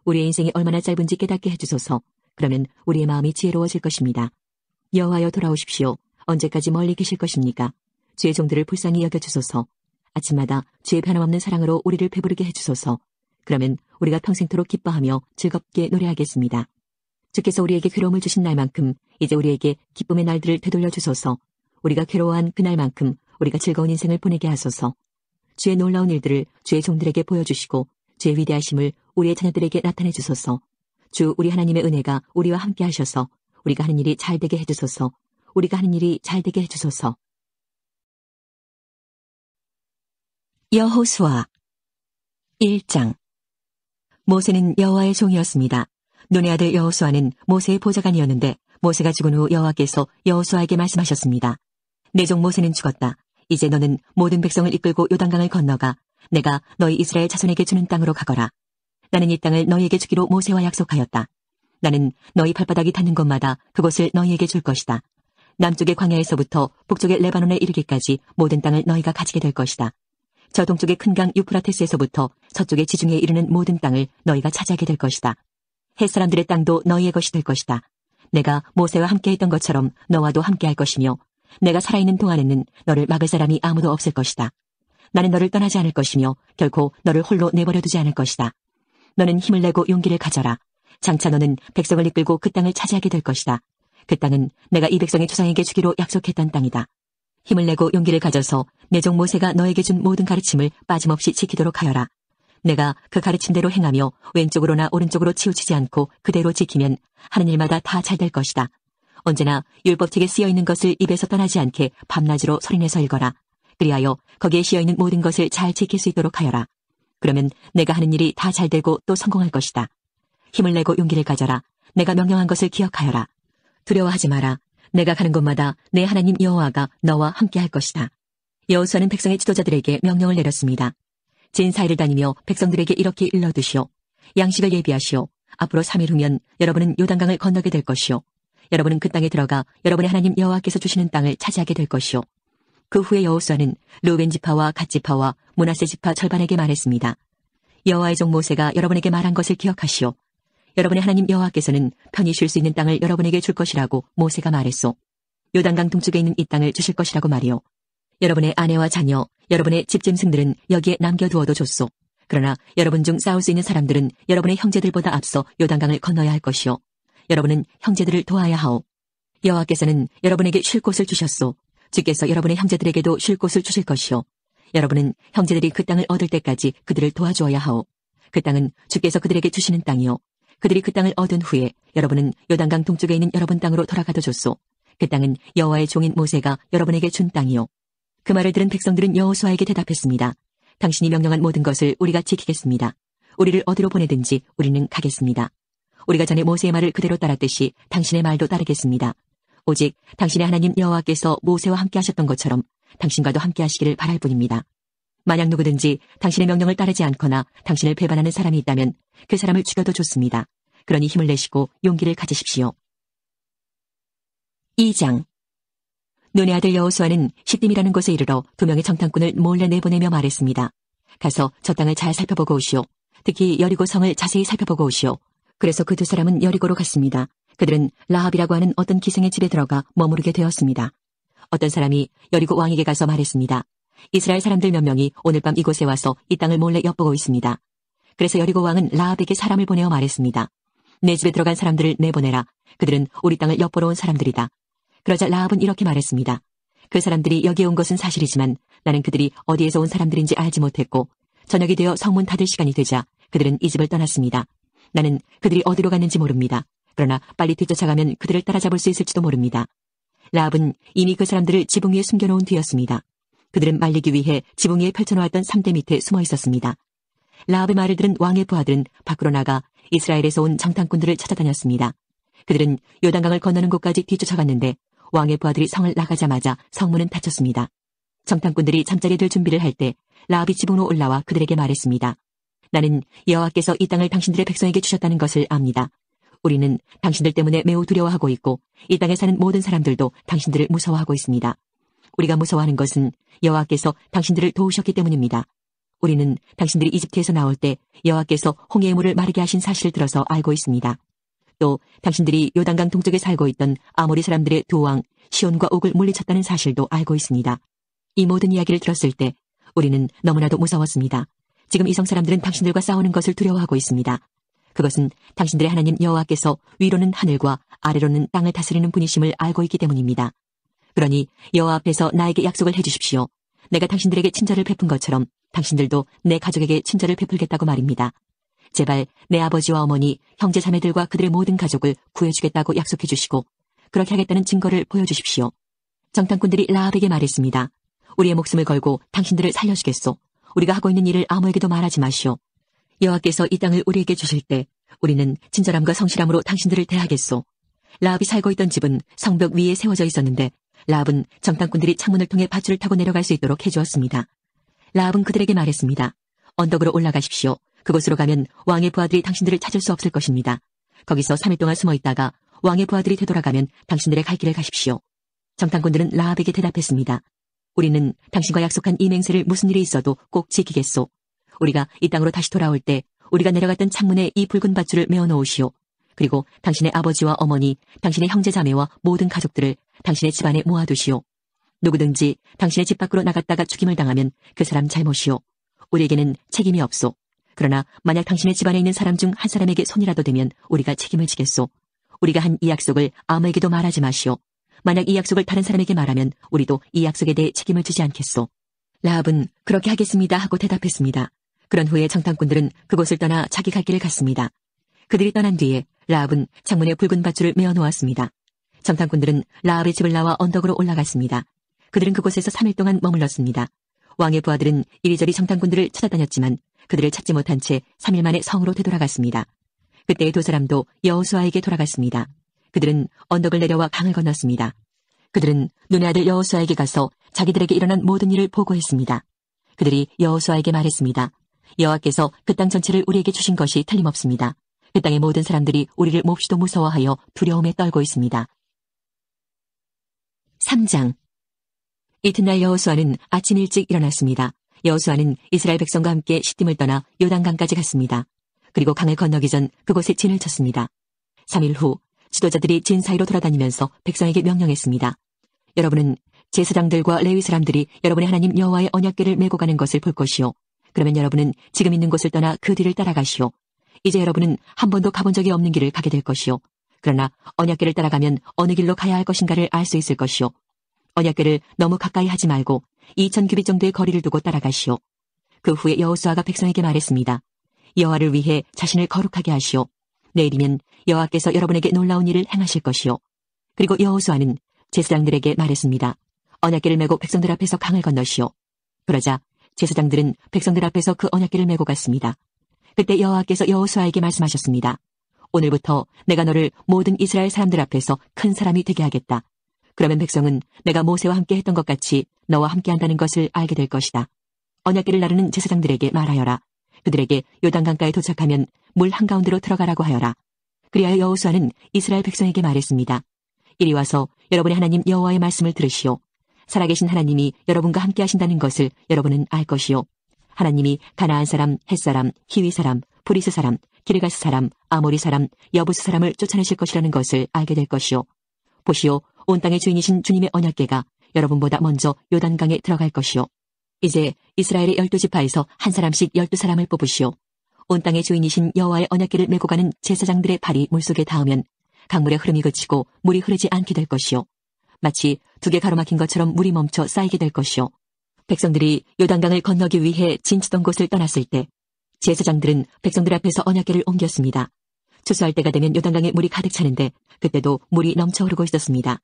우리의 인생이 얼마나 짧은지 깨닫게 해주소서. 그러면 우리의 마음이 지혜로워질 것입니다. 여호와여, 돌아오십시오. 언제까지 멀리 계실 것입니까? 주의 종들을 불쌍히 여겨주소서. 아침마다 주의 변함없는 사랑으로 우리를 배부르게 해주소서. 그러면 우리가 평생토록 기뻐하며 즐겁게 노래하겠습니다. 주께서 우리에게 괴로움을 주신 날만큼 이제 우리에게 기쁨의 날들을 되돌려 주소서. 우리가 괴로워한 그날만큼 우리가 즐거운 인생을 보내게 하소서. 주의 놀라운 일들을 주의 종들에게 보여주시고 주의 위대하심을 우리의 자녀들에게 나타내 주소서. 주 우리 하나님의 은혜가 우리와 함께 하셔서 우리가 하는 일이 잘 되게 해주소서. 우리가 하는 일이 잘 되게 해주소서. 여호수아 1장 모세는 여호와의 종이었습니다. 눈의 아들 여호수아는 모세의 보좌관이었는데 모세가 죽은 후 여호와께서 여호수아에게 말씀하셨습니다. 내 종 모세는 죽었다. 이제 너는 모든 백성을 이끌고 요단강을 건너가 내가 너희 이스라엘 자손에게 주는 땅으로 가거라. 나는 이 땅을 너희에게 주기로 모세와 약속하였다. 나는 너희 발바닥이 닿는 곳마다 그곳을 너희에게 줄 것이다. 남쪽의 광야에서부터 북쪽의 레바논에 이르기까지 모든 땅을 너희가 가지게 될 것이다. 저 동쪽의 큰 강 유프라테스에서부터 서쪽의 지중해에 이르는 모든 땅을 너희가 차지하게 될 것이다. 햇사람들의 땅도 너희의 것이 될 것이다. 내가 모세와 함께했던 것처럼 너와도 함께할 것이며 내가 살아있는 동안에는 너를 막을 사람이 아무도 없을 것이다. 나는 너를 떠나지 않을 것이며 결코 너를 홀로 내버려 두지 않을 것이다. 너는 힘을 내고 용기를 가져라. 장차 너는 백성을 이끌고 그 땅을 차지하게 될 것이다. 그 땅은 내가 이 백성의 조상에게 주기로 약속했던 땅이다. 힘을 내고 용기를 가져서 내 종 모세가 너에게 준 모든 가르침을 빠짐없이 지키도록 하여라. 내가 그 가르침대로 행하며 왼쪽으로나 오른쪽으로 치우치지 않고 그대로 지키면 하는 일마다 다 잘 될 것이다. 언제나 율법책에 쓰여있는 것을 입에서 떠나지 않게 밤낮으로 소리내서 읽어라. 그리하여 거기에 씌어있는 모든 것을 잘 지킬 수 있도록 하여라. 그러면 내가 하는 일이 다 잘 되고 또 성공할 것이다. 힘을 내고 용기를 가져라. 내가 명령한 것을 기억하여라. 두려워하지 마라. 내가 가는 곳마다 내 하나님 여호와가 너와 함께할 것이다. 여호수아는 백성의 지도자들에게 명령을 내렸습니다. 진4일을 다니며 백성들에게 이렇게 일러두시오. 양식을 예비하시오. 앞으로 3일 후면 여러분은 요단강을 건너게 될 것이오. 여러분은 그 땅에 들어가 여러분의 하나님 여호와께서 주시는 땅을 차지하게 될 것이오. 그 후에 여호수아는 르우벤 지파와 갓 지파와 므낫세 지파 절반에게 말했습니다. 여호와의 종 모세가 여러분에게 말한 것을 기억하시오. 여러분의 하나님 여호와께서는 편히 쉴 수 있는 땅을 여러분에게 줄 것이라고 모세가 말했소. 요단강 동쪽에 있는 이 땅을 주실 것이라고 말이오. 여러분의 아내와 자녀, 여러분의 집짐승들은 여기에 남겨두어도 좋소. 그러나 여러분 중 싸울 수 있는 사람들은 여러분의 형제들보다 앞서 요단강을 건너야 할 것이오. 여러분은 형제들을 도와야 하오. 여호와께서는 여러분에게 쉴 곳을 주셨소. 주께서 여러분의 형제들에게도 쉴 곳을 주실 것이오. 여러분은 형제들이 그 땅을 얻을 때까지 그들을 도와주어야 하오. 그 땅은 주께서 그들에게 주시는 땅이오. 그들이 그 땅을 얻은 후에 여러분은 요단강 동쪽에 있는 여러분 땅으로 돌아가도 좋소. 그 땅은 여호와의 종인 모세가 여러분에게 준 땅이요. 그 말을 들은 백성들은 여호수아에게 대답했습니다. 당신이 명령한 모든 것을 우리가 지키겠습니다. 우리를 어디로 보내든지 우리는 가겠습니다. 우리가 전에 모세의 말을 그대로 따랐듯이 당신의 말도 따르겠습니다. 오직 당신의 하나님 여호와께서 모세와 함께 하셨던 것처럼 당신과도 함께 하시기를 바랄 뿐입니다. 만약 누구든지 당신의 명령을 따르지 않거나 당신을 배반하는 사람이 있다면 그 사람을 죽여도 좋습니다. 그러니 힘을 내시고 용기를 가지십시오. 2장. 눈의 아들 여호수아는 시딤이라는 곳에 이르러 2명의 정탐꾼을 몰래 내보내며 말했습니다. 가서 저 땅을 잘 살펴보고 오시오. 특히 여리고 성을 자세히 살펴보고 오시오. 그래서 그 2사람은 여리고로 갔습니다. 그들은 라합이라고 하는 어떤 기생의 집에 들어가 머무르게 되었습니다. 어떤 사람이 여리고 왕에게 가서 말했습니다. 이스라엘 사람들 몇 명이 오늘 밤 이곳에 와서 이 땅을 몰래 엿보고 있습니다. 그래서 여리고 왕은 라합에게 사람을 보내어 말했습니다. 내 집에 들어간 사람들을 내보내라. 그들은 우리 땅을 엿보러 온 사람들이다. 그러자 라합은 이렇게 말했습니다. 그 사람들이 여기에 온 것은 사실이지만 나는 그들이 어디에서 온 사람들인지 알지 못했고 저녁이 되어 성문 닫을 시간이 되자 그들은 이 집을 떠났습니다. 나는 그들이 어디로 갔는지 모릅니다. 그러나 빨리 뒤쫓아가면 그들을 따라잡을 수 있을지도 모릅니다. 라합은 이미 그 사람들을 지붕 위에 숨겨놓은 뒤였습니다. 그들은 말리기 위해 지붕 위에 펼쳐놓았던 삼대 밑에 숨어 있었습니다. 라합의 말을 들은 왕의 부하들은 밖으로 나가 이스라엘에서 온 정탐꾼들을 찾아다녔습니다. 그들은 요단강을 건너는 곳까지 뒤쫓아갔는데 왕의 부하들이 성을 나가자마자 성문은 닫혔습니다. 정탐꾼들이 잠자리에 들 준비를 할 때 라합이 지붕으로 올라와 그들에게 말했습니다. 나는 여호와께서 이 땅을 당신들의 백성에게 주셨다는 것을 압니다. 우리는 당신들 때문에 매우 두려워하고 있고 이 땅에 사는 모든 사람들도 당신들을 무서워하고 있습니다. 우리가 무서워하는 것은 여호와께서 당신들을 도우셨기 때문입니다. 우리는 당신들이 이집트에서 나올 때 여호와께서 홍해의 물을 마르게 하신 사실을 들어서 알고 있습니다. 또 당신들이 요단강 동쪽에 살고 있던 아모리 사람들의 두 왕 시온과 옥을 물리쳤다는 사실도 알고 있습니다. 이 모든 이야기를 들었을 때 우리는 너무나도 무서웠습니다. 지금 이성 사람들은 당신들과 싸우는 것을 두려워하고 있습니다. 그것은 당신들의 하나님 여호와께서 위로는 하늘과 아래로는 땅을 다스리는 분이심을 알고 있기 때문입니다. 그러니 여호와 앞에서 나에게 약속을 해주십시오. 내가 당신들에게 친절을 베푼 것처럼 당신들도 내 가족에게 친절을 베풀겠다고 말입니다. 제발 내 아버지와 어머니, 형제 자매들과 그들의 모든 가족을 구해주겠다고 약속해 주시고 그렇게 하겠다는 증거를 보여주십시오. 정탐꾼들이 라합에게 말했습니다. 우리의 목숨을 걸고 당신들을 살려주겠소. 우리가 하고 있는 일을 아무에게도 말하지 마시오. 여호와께서 이 땅을 우리에게 주실 때 우리는 친절함과 성실함으로 당신들을 대하겠소. 라합이 살고 있던 집은 성벽 위에 세워져 있었는데 라합은 정탐꾼들이 창문을 통해 밧줄을 타고 내려갈 수 있도록 해주었습니다. 라합은 그들에게 말했습니다. 언덕으로 올라가십시오. 그곳으로 가면 왕의 부하들이 당신들을 찾을 수 없을 것입니다. 거기서 3일 동안 숨어 있다가 왕의 부하들이 되돌아가면 당신들의 갈 길을 가십시오. 정탐꾼들은 라합에게 대답했습니다. 우리는 당신과 약속한 이 맹세를 무슨 일이 있어도 꼭 지키겠소. 우리가 이 땅으로 다시 돌아올 때 우리가 내려갔던 창문에 이 붉은 밧줄을 메어 놓으시오. 그리고 당신의 아버지와 어머니, 당신의 형제 자매와 모든 가족들을 당신의 집안에 모아두시오. 누구든지 당신의 집 밖으로 나갔다가 죽임을 당하면 그 사람 잘못이오. 우리에게는 책임이 없소. 그러나 만약 당신의 집안에 있는 사람 중 한 사람에게 손이라도 되면 우리가 책임을 지겠소. 우리가 한 이 약속을 아무에게도 말하지 마시오. 만약 이 약속을 다른 사람에게 말하면 우리도 이 약속에 대해 책임을 지지 않겠소. 라합은 그렇게 하겠습니다 하고 대답했습니다. 그런 후에 정탐꾼들은 그곳을 떠나 자기 갈 길을 갔습니다. 그들이 떠난 뒤에 라합은 창문에 붉은 밧줄을 메어 놓았습니다. 정탐꾼들은 라합의 집을 나와 언덕으로 올라갔습니다. 그들은 그곳에서 3일 동안 머물렀습니다. 왕의 부하들은 이리저리 정탐꾼들을 찾아다녔지만 그들을 찾지 못한 채 3일 만에 성으로 되돌아갔습니다. 그때 2사람도 여호수아에게 돌아갔습니다. 그들은 언덕을 내려와 강을 건넜습니다. 그들은 눈의 아들 여호수아에게 가서 자기들에게 일어난 모든 일을 보고했습니다. 그들이 여호수아에게 말했습니다. 여호와께서 그 땅 전체를 우리에게 주신 것이 틀림없습니다. 그 땅의 모든 사람들이 우리를 몹시도 무서워하여 두려움에 떨고 있습니다. 3장. 이튿날 여호수아는 아침 일찍 일어났습니다. 여호수아는 이스라엘 백성과 함께 시딤을 떠나 요단강까지 갔습니다. 그리고 강을 건너기 전 그곳에 진을 쳤습니다. 3일 후 지도자들이 진 사이로 돌아다니면서 백성에게 명령했습니다. 여러분은 제사장들과 레위 사람들이 여러분의 하나님 여호와의 언약궤를 메고 가는 것을 볼 것이요. 그러면 여러분은 지금 있는 곳을 떠나 그 뒤를 따라가시오. 이제 여러분은 한 번도 가본 적이 없는 길을 가게 될 것이요. 그러나 언약궤를 따라가면 어느 길로 가야 할 것인가를 알 수 있을 것이요. 언약궤를 너무 가까이 하지 말고 2000규빗 정도의 거리를 두고 따라가시오. 그 후에 여호수아가 백성에게 말했습니다. 여호와를 위해 자신을 거룩하게 하시오. 내일이면 여호와께서 여러분에게 놀라운 일을 행하실 것이요. 그리고 여호수아는 제사장들에게 말했습니다. 언약궤를 메고 백성들 앞에서 강을 건너시오. 그러자 제사장들은 백성들 앞에서 그 언약궤를 메고 갔습니다. 그때 여호와께서 여호수아에게 말씀하셨습니다. 오늘부터 내가 너를 모든 이스라엘 사람들 앞에서 큰 사람이 되게 하겠다. 그러면 백성은 내가 모세와 함께 했던 것 같이 너와 함께 한다는 것을 알게 될 것이다. 언약궤를 나르는 제사장들에게 말하여라. 그들에게 요단강가에 도착하면 물 한가운데로 들어가라고 하여라. 그리하여 여호수아는 이스라엘 백성에게 말했습니다. 이리 와서 여러분의 하나님 여호와의 말씀을 들으시오. 살아계신 하나님이 여러분과 함께 하신다는 것을 여러분은 알 것이오. 하나님이 가나안 사람, 헷 사람, 히위 사람, 브리스 사람, 기르가스 사람, 아모리 사람, 여부스 사람을 쫓아내실 것이라는 것을 알게 될 것이오. 보시오, 온 땅의 주인이신 주님의 언약궤가 여러분보다 먼저 요단강에 들어갈 것이오. 이제 이스라엘의 12지파에서 한 사람씩 12사람을 뽑으시오. 온 땅의 주인이신 여호와의 언약궤를 메고 가는 제사장들의 발이 물속에 닿으면 강물의 흐름이 그치고 물이 흐르지 않게 될 것이오. 마치 두 개 가로막힌 것처럼 물이 멈춰 쌓이게 될 것이오. 백성들이 요단강을 건너기 위해 진치던 곳을 떠났을 때 제사장들은 백성들 앞에서 언약궤를 옮겼습니다. 추수할 때가 되면 요단강에 물이 가득 차는데 그때도 물이 넘쳐 흐르고 있었습니다.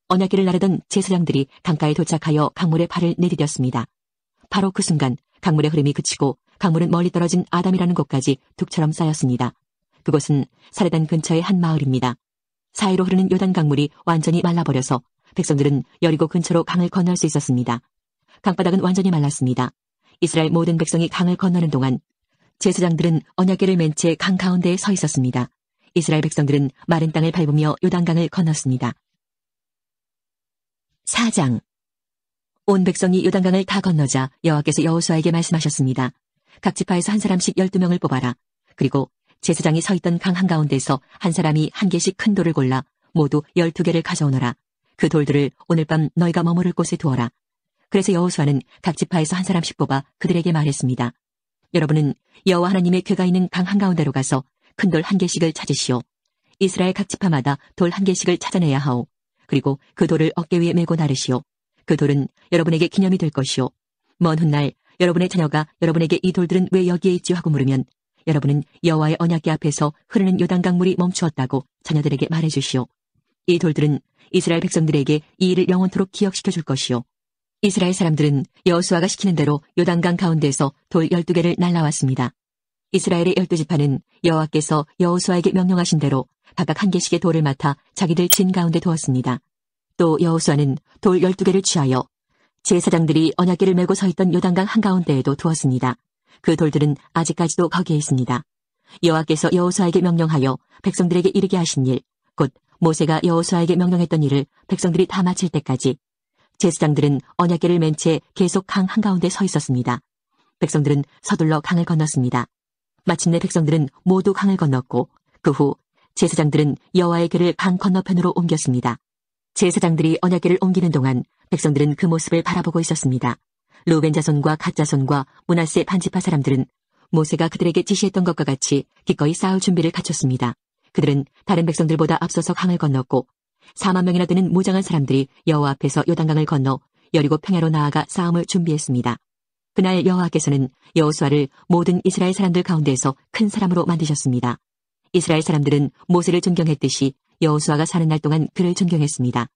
언약궤를 나르던 제사장들이 강가에 도착하여 강물에 발을 내디뎠습니다. 바로 그 순간 강물의 흐름이 그치고 강물은 멀리 떨어진 아담이라는 곳까지 둑처럼 쌓였습니다. 그곳은 사레단 근처의 한 마을입니다. 사이로 흐르는 요단 강물이 완전히 말라버려서 백성들은 여리고 근처로 강을 건널 수 있었습니다. 강바닥은 완전히 말랐습니다. 이스라엘 모든 백성이 강을 건너는 동안 제사장들은 언약궤를 맨 채 강 가운데에 서 있었습니다. 이스라엘 백성들은 마른 땅을 밟으며 요단강을 건넜습니다. 4장. 온 백성이 요단강을 다 건너자 여호와께서 여호수아에게 말씀하셨습니다. 각 지파에서 한 사람씩 12명을 뽑아라. 그리고 제사장이 서 있던 강 한가운데서 한 사람이 한 개씩 큰 돌을 골라 모두 12개를 가져오너라. 그 돌들을 오늘 밤 너희가 머무를 곳에 두어라. 그래서 여호수아는 각 지파에서 한 사람씩 뽑아 그들에게 말했습니다. 여러분은 여호와 하나님의 궤가 있는 강 한가운데로 가서 큰 돌 한 개씩을 찾으시오. 이스라엘 각 지파마다 돌 한 개씩을 찾아내야 하오. 그리고 그 돌을 어깨 위에 메고 나르시오. 그 돌은 여러분에게 기념이 될 것이오. 먼 훗날 여러분의 자녀가 여러분에게 이 돌들은 왜 여기에 있지 하고 물으면 여러분은 여호와의 언약궤 앞에서 흐르는 요단강 물이 멈추었다고 자녀들에게 말해주시오. 이 돌들은 이스라엘 백성들에게 이 일을 영원토록 기억시켜 줄 것이오. 이스라엘 사람들은 여호수아가 시키는 대로 요단강 가운데에서 돌 12개를 날라왔습니다. 이스라엘의 12지파는 여호와께서 여호수아에게 명령하신 대로 각각 한 개씩의 돌을 맡아 자기들 진 가운데 두었습니다. 또 여호수아는 돌 12개를 취하여 제사장들이 언약궤를 메고 서 있던 요단강 한가운데에도 두었습니다. 그 돌들은 아직까지도 거기에 있습니다. 여호와께서 여호수아에게 명령하여 백성들에게 이르게 하신 일, 곧 모세가 여호수아에게 명령했던 일을 백성들이 다 마칠 때까지 제사장들은 언약궤를 맨 채 계속 강 한가운데 서 있었습니다. 백성들은 서둘러 강을 건넜습니다. 마침내 백성들은 모두 강을 건넜고 그 후 제사장들은 여호와의 궤를 강 건너편으로 옮겼습니다. 제사장들이 언약궤를 옮기는 동안 백성들은 그 모습을 바라보고 있었습니다. 르우벤 자손과 갓 자손과 므낫세 반지파 사람들은 모세가 그들에게 지시했던 것과 같이 기꺼이 싸울 준비를 갖췄습니다. 그들은 다른 백성들보다 앞서서 강을 건넜고 4만 명이나 되는 무장한 사람들이 여호와 앞에서 요단강을 건너 여리고 평야로 나아가 싸움을 준비했습니다. 그날 여호와께서는 여호수아를 모든 이스라엘 사람들 가운데에서 큰 사람으로 만드셨습니다. 이스라엘 사람들은 모세를 존경했듯이 여호수아가 사는 날 동안 그를 존경했습니다.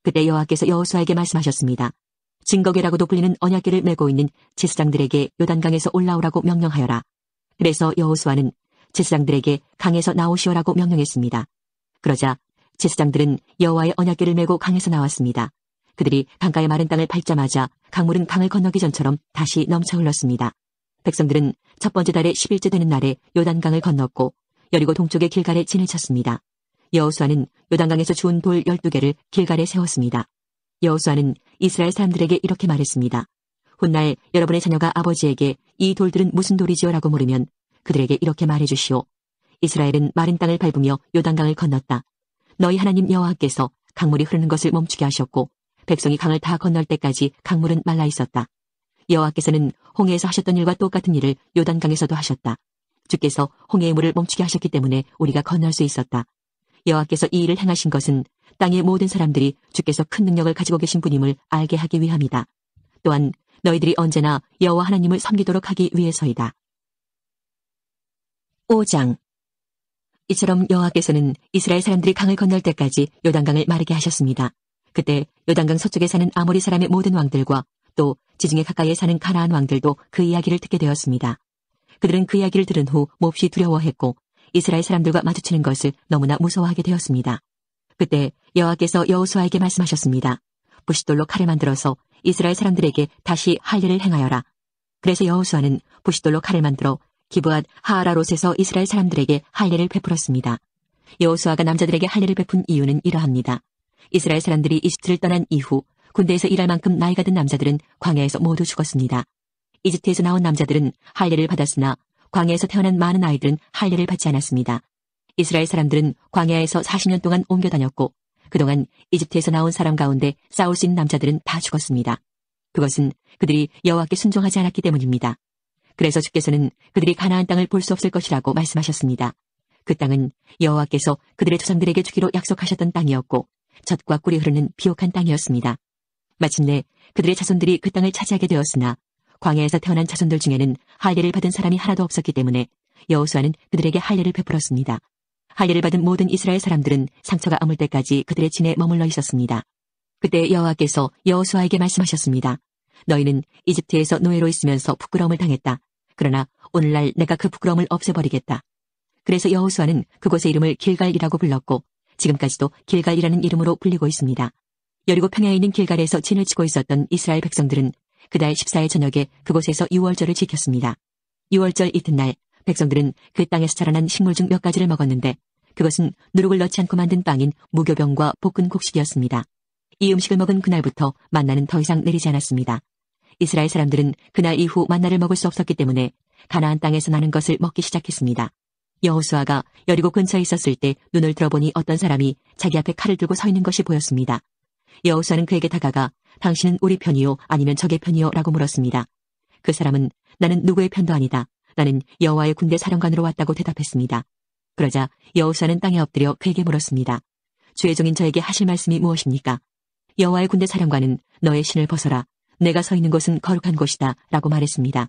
그때 여호와께서 여호수아에게 말씀하셨습니다. 증거궤라고도 불리는 언약궤를 메고 있는 제사장들에게 요단강에서 올라오라고 명령하여라. 그래서 여호수아는 제사장들에게 강에서 나오시오라고 명령했습니다. 그러자 제사장들은 여호와의 언약궤를 메고 강에서 나왔습니다. 그들이 강가의 마른 땅을 밟자마자 강물은 강을 건너기 전처럼 다시 넘쳐 흘렀습니다. 백성들은 첫 번째 달의 10일째 되는 날에 요단강을 건넜고 여리고 동쪽의 길갈에 진을 쳤습니다. 여호수아는 요단강에서 주운 돌 12개를 길갈에 세웠습니다. 여호수아는 이스라엘 사람들에게 이렇게 말했습니다. 훗날 여러분의 자녀가 아버지에게 이 돌들은 무슨 돌이지요? 라고 물으면 그들에게 이렇게 말해주시오. 이스라엘은 마른 땅을 밟으며 요단강을 건넜다. 너희 하나님 여호와께서 강물이 흐르는 것을 멈추게 하셨고 백성이 강을 다 건널 때까지 강물은 말라 있었다. 여호와께서는 홍해에서 하셨던 일과 똑같은 일을 요단강에서도 하셨다. 주께서 홍해의 물을 멈추게 하셨기 때문에 우리가 건널 수 있었다. 여호와께서 이 일을 행하신 것은 땅의 모든 사람들이 주께서 큰 능력을 가지고 계신 분임을 알게 하기 위함이다. 또한 너희들이 언제나 여호와 하나님을 섬기도록 하기 위해서이다. 5장. 이처럼 여호와께서는 이스라엘 사람들이 강을 건널 때까지 요단강을 마르게 하셨습니다. 그때 요단강 서쪽에 사는 아모리 사람의 모든 왕들과 또 지중해 가까이에 사는 가나안 왕들도 그 이야기를 듣게 되었습니다. 그들은 그 이야기를 들은 후 몹시 두려워했고 이스라엘 사람들과 마주치는 것을 너무나 무서워하게 되었습니다. 그때 여호와께서 여호수아에게 말씀하셨습니다. 부싯돌로 칼을 만들어서 이스라엘 사람들에게 다시 할례를 행하여라. 그래서 여호수아는 부싯돌로 칼을 만들어 기브앗 하아라롯에서 이스라엘 사람들에게 할례를 베풀었습니다. 여호수아가 남자들에게 할례를 베푼 이유는 이러합니다. 이스라엘 사람들이 이집트를 떠난 이후 군대에서 일할 만큼 나이가 든 남자들은 광야에서 모두 죽었습니다. 이집트에서 나온 남자들은 할례를 받았으나 광야에서 태어난 많은 아이들은 할례를 받지 않았습니다. 이스라엘 사람들은 광야에서 40년 동안 옮겨 다녔고 그동안 이집트에서 나온 사람 가운데 싸울 수 있는 남자들은 다 죽었습니다. 그것은 그들이 여호와께 순종하지 않았기 때문입니다. 그래서 주께서는 그들이 가나안 땅을 볼 수 없을 것이라고 말씀하셨습니다. 그 땅은 여호와께서 그들의 조상들에게 주기로 약속하셨던 땅이었고 젖과 꿀이 흐르는 비옥한 땅이었습니다. 마침내 그들의 자손들이 그 땅을 차지하게 되었으나 광야에서 태어난 자손들 중에는 할례를 받은 사람이 하나도 없었기 때문에 여호수아는 그들에게 할례를 베풀었습니다. 할례를 받은 모든 이스라엘 사람들은 상처가 아물 때까지 그들의 진에 머물러 있었습니다. 그때 여호와께서 여호수아에게 말씀하셨습니다. 너희는 이집트에서 노예로 있으면서 부끄러움을 당했다. 그러나 오늘날 내가 그 부끄러움을 없애버리겠다. 그래서 여호수아는 그곳의 이름을 길갈이라고 불렀고 지금까지도 길갈이라는 이름으로 불리고 있습니다. 여리고 평야에 있는 길갈에서 진을 치고 있었던 이스라엘 백성들은 그달 14일 저녁에 그곳에서 유월절을 지켰습니다. 유월절 이튿날 백성들은 그 땅에서 자라난 식물 중 몇 가지를 먹었는데 그것은 누룩을 넣지 않고 만든 빵인 무교병과 볶은 곡식이었습니다. 이 음식을 먹은 그날부터 만나는 더 이상 내리지 않았습니다. 이스라엘 사람들은 그날 이후 만나를 먹을 수 없었기 때문에 가나안 땅에서 나는 것을 먹기 시작했습니다. 여호수아가 여리고 근처에 있었을 때 눈을 들어보니 어떤 사람이 자기 앞에 칼을 들고 서 있는 것이 보였습니다. 여호수아는 그에게 다가가 당신은 우리 편이요 아니면 적의 편이요 라고 물었습니다. 그 사람은 나는 누구의 편도 아니다. 나는 여호와의 군대 사령관으로 왔다고 대답했습니다. 그러자 여호수아는 땅에 엎드려 그에게 물었습니다. 주의 종인 저에게 하실 말씀이 무엇입니까? 여호와의 군대 사령관은 너의 신을 벗어라. 내가 서 있는 곳은 거룩한 곳이다 라고 말했습니다.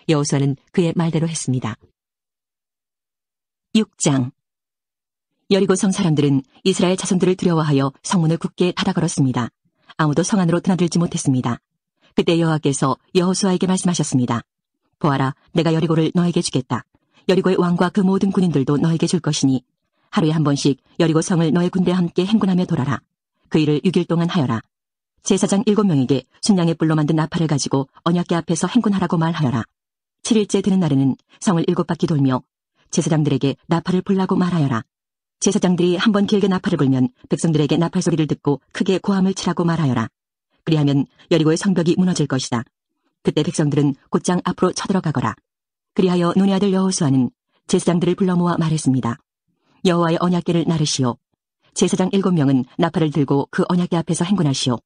여호수아는 그의 말대로 했습니다. 6장 여리고 성 사람들은 이스라엘 자손들을 두려워하여 성문을 굳게 닫아 걸었습니다. 아무도 성 안으로 드나들지 못했습니다. 그때 여호와께서 여호수아에게 말씀하셨습니다. 보아라, 내가 여리고를 너에게 주겠다. 여리고의 왕과 그 모든 군인들도 너에게 줄 것이니 하루에 한 번씩 여리고 성을 너의 군대와 함께 행군하며 돌아라. 그 일을 6일 동안 하여라. 제사장 7명에게 순양의 뿔로 만든 나팔을 가지고 언약궤 앞에서 행군하라고 말하여라. 7일째 되는 날에는 성을 7바퀴 돌며 제사장들에게 나팔을 불라고 말하여라. 제사장들이 한 번 길게 나팔을 불면 백성들에게 나팔 소리를 듣고 크게 고함을 치라고 말하여라. 그리하면 여리고의 성벽이 무너질 것이다. 그때 백성들은 곧장 앞으로 쳐들어가거라. 그리하여 눈의 아들 여호수아는 제사장들을 불러 모아 말했습니다. 여호와의 언약궤를 나르시오. 제사장 7명은 나팔을 들고 그 언약궤 앞에서 행군하시오.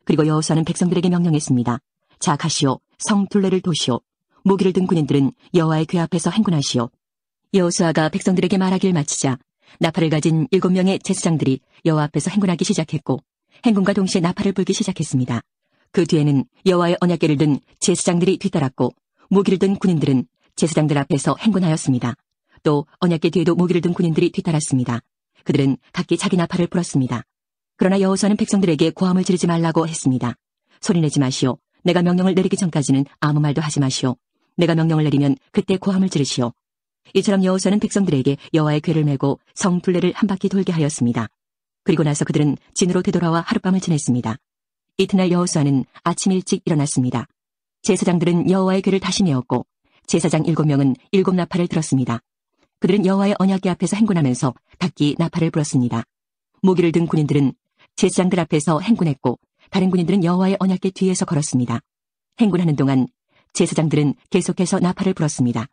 그리고 여호수아는 백성들에게 명령했습니다. 자, 가시오. 성 둘레를 도시오. 무기를 든 군인들은 여호와의 궤 앞에서 행군하시오. 여호수아가 백성들에게 말하길 마치자 나팔을 가진 7명의 제사장들이 여호와 앞에서 행군하기 시작했고 행군과 동시에 나팔을 불기 시작했습니다. 그 뒤에는 여호와의 언약궤를 든 제사장들이 뒤따랐고 무기를 든 군인들은 제사장들 앞에서 행군하였습니다. 또 언약궤 뒤에도 무기를 든 군인들이 뒤따랐습니다. 그들은 각기 자기 나팔을 불었습니다. 그러나 여호수아는 백성들에게 고함을 지르지 말라고 했습니다. 소리내지 마시오. 내가 명령을 내리기 전까지는 아무 말도 하지 마시오. 내가 명령을 내리면 그때 고함을 지르시오. 이처럼 여호수아는 백성들에게 여호와의 궤를 메고 성 둘레를 한 바퀴 돌게 하였습니다. 그리고 나서 그들은 진으로 되돌아와 하룻밤을 지냈습니다. 이튿날 여호수아는 아침 일찍 일어났습니다. 제사장들은 여호와의 궤를 다시 메었고 제사장 7명은 7나팔을 들었습니다. 그들은 여호와의 언약궤 앞에서 행군하면서 각기 나팔을 불었습니다. 무기를 든 군인들은 제사장들 앞에서 행군했고 다른 군인들은 여호와의 언약궤 뒤에서 걸었습니다. 행군하는 동안 제사장들은 계속해서 나팔을 불었습니다.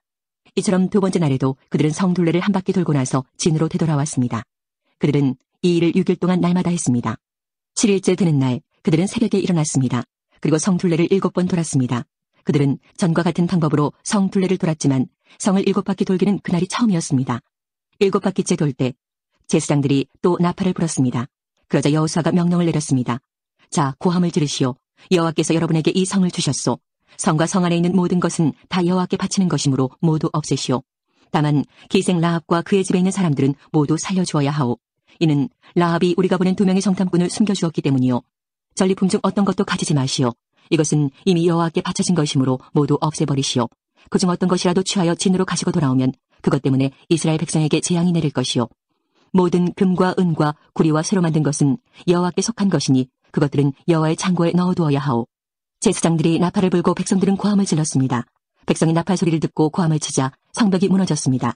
이처럼 두 번째 날에도 그들은 성 둘레를 한 바퀴 돌고 나서 진으로 되돌아왔습니다. 그들은 이 일을 6일 동안 날마다 했습니다. 7일째 되는 날 그들은 새벽에 일어났습니다. 그리고 성 둘레를 7번 돌았습니다. 그들은 전과 같은 방법으로 성 둘레를 돌았지만 성을 7바퀴 돌기는 그날이 처음이었습니다. 7바퀴째 돌 때 제사장들이 또 나팔을 불었습니다. 그러자 여호수아가 명령을 내렸습니다. 자, 고함을 지르시오. 여호와께서 여러분에게 이 성을 주셨소. 성과 성 안에 있는 모든 것은 다 여호와께 바치는 것이므로 모두 없애시오. 다만 기생 라합과 그의 집에 있는 사람들은 모두 살려주어야 하오. 이는 라합이 우리가 보낸 2명의 정탐꾼을 숨겨주었기 때문이요. 전리품 중 어떤 것도 가지지 마시오. 이것은 이미 여호와께 바쳐진 것이므로 모두 없애버리시오. 그중 어떤 것이라도 취하여 진으로 가지고 돌아오면 그것 때문에 이스라엘 백성에게 재앙이 내릴 것이요. 모든 금과 은과 구리와 쇠로 만든 것은 여호와께 속한 것이니 그것들은 여호와의 창고에 넣어두어야 하오. 제사장들이 나팔을 불고 백성들은 고함을 질렀습니다. 백성이 나팔 소리를 듣고 고함을 치자 성벽이 무너졌습니다.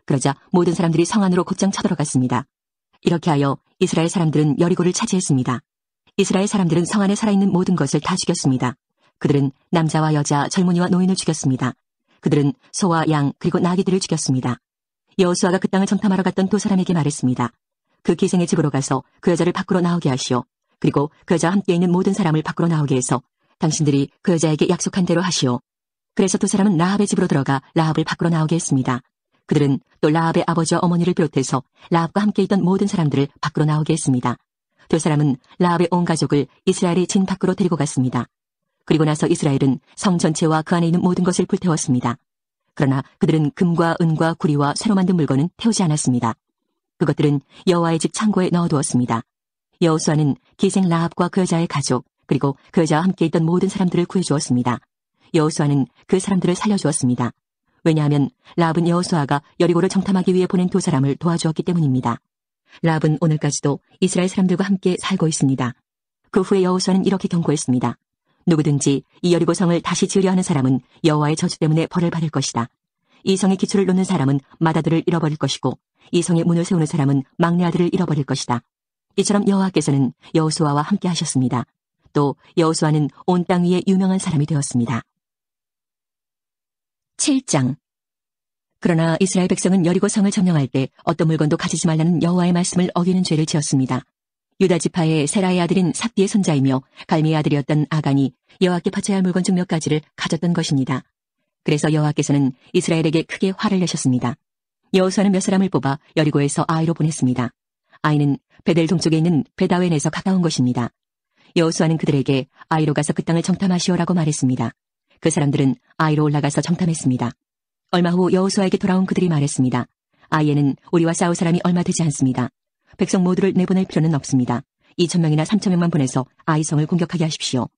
그러자 모든 사람들이 성 안으로 곧장 쳐들어갔습니다. 이렇게 하여 이스라엘 사람들은 여리고를 차지했습니다. 이스라엘 사람들은 성 안에 살아있는 모든 것을 다 죽였습니다. 그들은 남자와 여자, 젊은이와 노인을 죽였습니다. 그들은 소와 양 그리고 나귀들을 죽였습니다. 여호수아가 그 땅을 정탐하러 갔던 2사람에게 말했습니다. 그 기생의 집으로 가서 그 여자를 밖으로 나오게 하시오. 그리고 그 여자와 함께 있는 모든 사람을 밖으로 나오게 해서 당신들이 그 여자에게 약속한 대로 하시오. 그래서 2사람은 라합의 집으로 들어가 라합을 밖으로 나오게 했습니다. 그들은 또 라합의 아버지와 어머니를 비롯해서 라합과 함께 있던 모든 사람들을 밖으로 나오게 했습니다. 2사람은 라합의 온 가족을 이스라엘의 진 밖으로 데리고 갔습니다. 그리고 나서 이스라엘은 성 전체와 그 안에 있는 모든 것을 불태웠습니다. 그러나 그들은 금과 은과 구리와 쇠로 만든 물건은 태우지 않았습니다. 그것들은 여호와의 집 창고에 넣어두었습니다. 여호수아는 기생 라합과 그 여자의 가족 그리고 그 여자와 함께 있던 모든 사람들을 구해주었습니다. 여호수아는 그 사람들을 살려주었습니다. 왜냐하면 라합은 여호수아가 여리고를 정탐하기 위해 보낸 2사람을 도와주었기 때문입니다. 라합은 오늘까지도 이스라엘 사람들과 함께 살고 있습니다. 그 후에 여호수아는 이렇게 경고했습니다. 누구든지 이 여리고성을 다시 지으려 하는 사람은 여호와의 저주 때문에 벌을 받을 것이다. 이 성의 기초를 놓는 사람은 맏아들을 잃어버릴 것이고 이 성의 문을 세우는 사람은 막내 아들을 잃어버릴 것이다. 이처럼 여호와께서는 여호수아와 함께 하셨습니다. 또 여호수아는 온 땅 위에 유명한 사람이 되었습니다. 7장. 그러나 이스라엘 백성은 여리고 성을 점령할 때 어떤 물건도 가지지 말라는 여호와의 말씀을 어기는 죄를 지었습니다. 유다 지파의 세라의 아들인 삽디의 손자이며 갈미의 아들이었던 아간이 여호와께 바쳐야 할 물건 중 몇 가지를 가졌던 것입니다. 그래서 여호와께서는 이스라엘에게 크게 화를 내셨습니다. 여호수아는 몇 사람을 뽑아 여리고에서 아이로 보냈습니다. 아이는 베델 동쪽에 있는 베다웬에서 가까운 것입니다. 여호수아는 그들에게 아이로 가서 그 땅을 정탐하시오라고 말했습니다. 그 사람들은 아이로 올라가서 정탐했습니다. 얼마 후 여호수아에게 돌아온 그들이 말했습니다. 아이에는 우리와 싸울 사람이 얼마 되지 않습니다. 백성 모두를 내보낼 필요는 없습니다. 2,000명이나 3,000명만 보내서 아이 성을 공격하게 하십시오.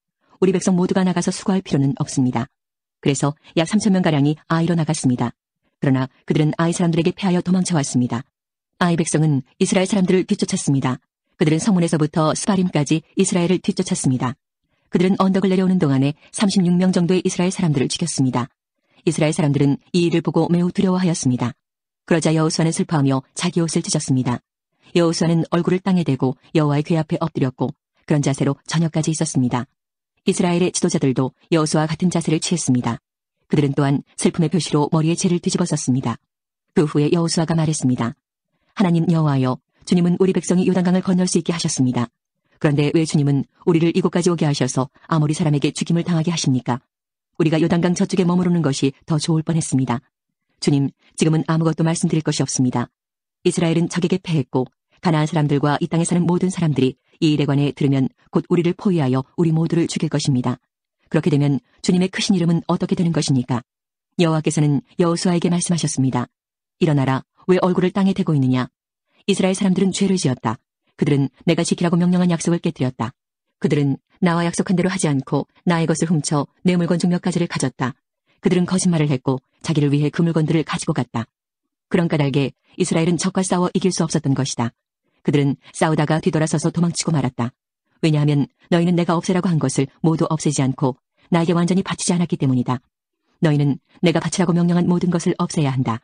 우리 백성 모두가 나가서 수고할 필요는 없습니다. 그래서 약 3,000명가량이 아이로 나갔습니다. 그러나 그들은 아이 사람들에게 패하여 도망쳐왔습니다. 아이 백성은 이스라엘 사람들을 뒤쫓았습니다. 그들은 성문에서부터 스바림까지 이스라엘을 뒤쫓았습니다. 그들은 언덕을 내려오는 동안에 36명 정도의 이스라엘 사람들을 죽였습니다. 이스라엘 사람들은 이 일을 보고 매우 두려워하였습니다. 그러자 여호수아는 슬퍼하며 자기 옷을 찢었습니다. 여호수아는 얼굴을 땅에 대고 여호와의 궤 앞에 엎드렸고 그런 자세로 저녁까지 있었습니다. 이스라엘의 지도자들도 여호수아와 같은 자세를 취했습니다. 그들은 또한 슬픔의 표시로 머리에 재를 뒤집어 썼습니다. 그 후에 여호수아가 말했습니다. 하나님 여호와여, 주님은 우리 백성이 요단강을 건널 수 있게 하셨습니다. 그런데 왜 주님은 우리를 이곳까지 오게 하셔서 아모리 사람에게 죽임을 당하게 하십니까? 우리가 요단강 저쪽에 머무르는 것이 더 좋을 뻔했습니다. 주님, 지금은 아무것도 말씀드릴 것이 없습니다. 이스라엘은 적에게 패했고 가나안 사람들과 이 땅에 사는 모든 사람들이 이 일에 관해 들으면 곧 우리를 포위하여 우리 모두를 죽일 것입니다. 그렇게 되면 주님의 크신 이름은 어떻게 되는 것입니까? 여호와께서는 여호수아에게 말씀하셨습니다. 일어나라, 왜 얼굴을 땅에 대고 있느냐? 이스라엘 사람들은 죄를 지었다. 그들은 내가 지키라고 명령한 약속을 깨뜨렸다. 그들은 나와 약속한 대로 하지 않고 나의 것을 훔쳐 내 물건 중 몇 가지를 가졌다. 그들은 거짓말을 했고 자기를 위해 그 물건들을 가지고 갔다. 그런 까닭에 이스라엘은 적과 싸워 이길 수 없었던 것이다. 그들은 싸우다가 뒤돌아서서 도망치고 말았다. 왜냐하면 너희는 내가 없애라고 한 것을 모두 없애지 않고 나에게 완전히 바치지 않았기 때문이다. 너희는 내가 바치라고 명령한 모든 것을 없애야 한다.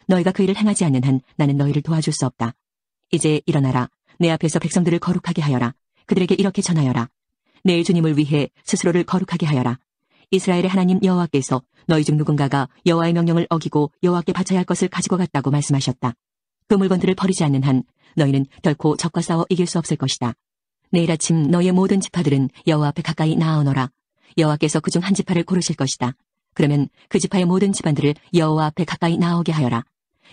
너희가 그 일을 행하지 않는 한 나는 너희를 도와줄 수 없다. 이제 일어나라. 내 앞에서 백성들을 거룩하게 하여라. 그들에게 이렇게 전하여라. 내 주님을 위해 스스로를 거룩하게 하여라. 이스라엘의 하나님 여호와께서 너희 중 누군가가 여호와의 명령을 어기고 여호와께 바쳐야 할 것을 가지고 갔다고 말씀하셨다. 그 물건들을 버리지 않는 한 너희는 결코 적과 싸워 이길 수 없을 것이다. 내일 아침 너희의 모든 지파들은 여호와 앞에 가까이 나아오너라. 여호와께서 그중 한 지파를 고르실 것이다. 그러면 그 지파의 모든 집안들을 여호와 앞에 가까이 나오게 하여라.